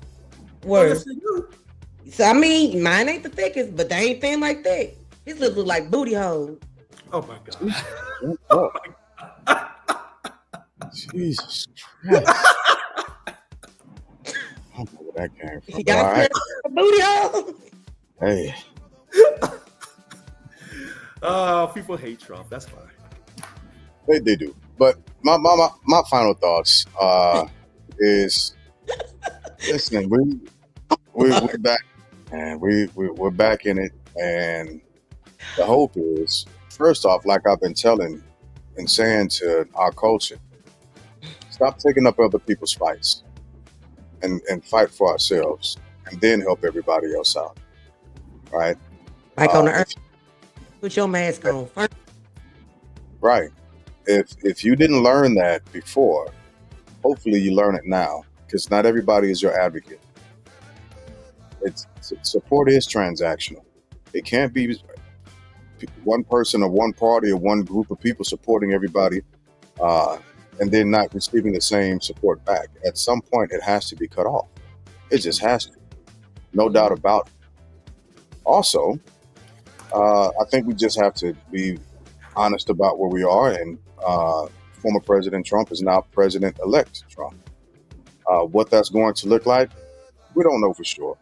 Word. Yes, they do. So I mean, mine ain't the thickest, but they ain't thin like that. His lips look like booty holes. Oh my God. Oh Jesus Christ. I don't know where that came from. He got All right. a booty hole. Hey. People hate Trump. That's fine. They do. But my final thoughts is listen, we're back and we're back in it, and the hope is, first off, like I've been telling and saying to our culture, stop taking up other people's fights and fight for ourselves and then help everybody else out. Right? Like on the earth. Put your mask on first. Right. If you didn't learn that before, hopefully you learn it now, because not everybody is your advocate. Support is transactional. It can't be one person or one party or one group of people supporting everybody and then not receiving the same support back. At some point, it has to be cut off. It just has to. No doubt about it. Also, I think we just have to be honest about where we are, and former President Trump is now President-elect Trump. What that's going to look like, we don't know for sure,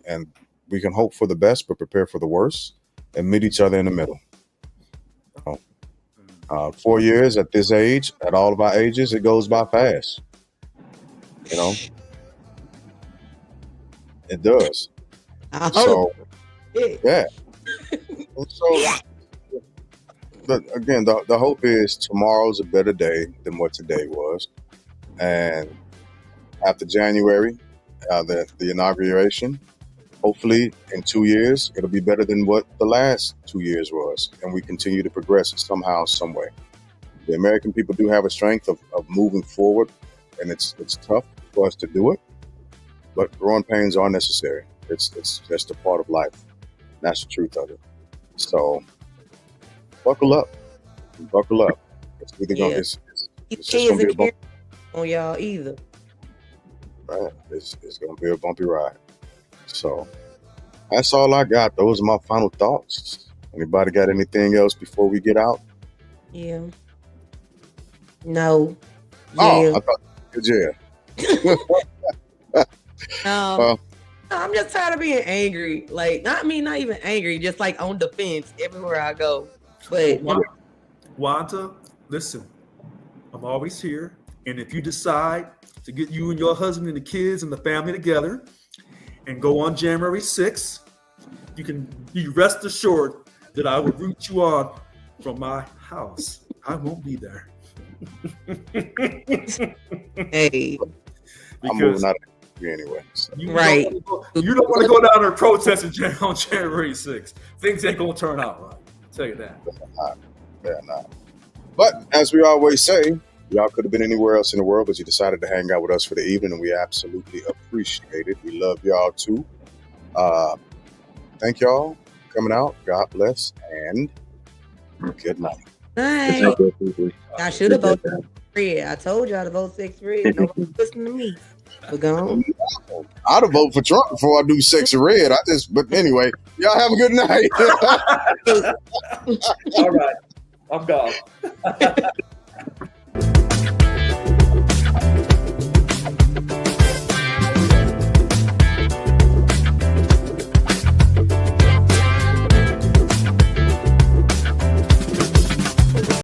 and we can hope for the best, but prepare for the worst and meet each other in the middle. 4 years at this age, at all of our ages, it goes by fast. It does. So, yeah. So, again, the hope is tomorrow's a better day than what today was. And after January, the inauguration, hopefully in 2 years, it'll be better than what the last 2 years was. And we continue to progress somehow, some way. The American people do have a strength of moving forward, and it's tough for us to do it. But growing pains are necessary. It's just a part of life. That's the truth of it. So buckle up. Buckle up. It's either gonna, it's just gonna be a bumpy on y'all either. Right. It's gonna be a bumpy ride. So that's all I got. Those are my final thoughts. Anybody got anything else before we get out? Yeah. No. Oh, Yeah. I thought yeah. I'm just tired of being angry. Like, not even angry, just like on defense everywhere I go. But Wanda, listen, I'm always here. And if you decide to get you and your husband and the kids and the family together and go on January 6th, you can be rest assured that I will root you on from my house. I won't be there. Hey. I'm moving because out of the country anyway. So. you Right. you don't want to go down there protesting on January 6th. Things ain't gonna turn out right. I'll tell you that. Yeah, nah. But as we always say, y'all could have been anywhere else in the world, but you decided to hang out with us for the evening, and we absolutely appreciate it. We love y'all too. Thank y'all for coming out. God bless and good night. Nice. I should have voted red. I told y'all to vote 6 red. Nobody listening to me. But go on. I'd have voted for Trump before I do 6 red. But anyway, y'all have a good night. All right. I'm gone.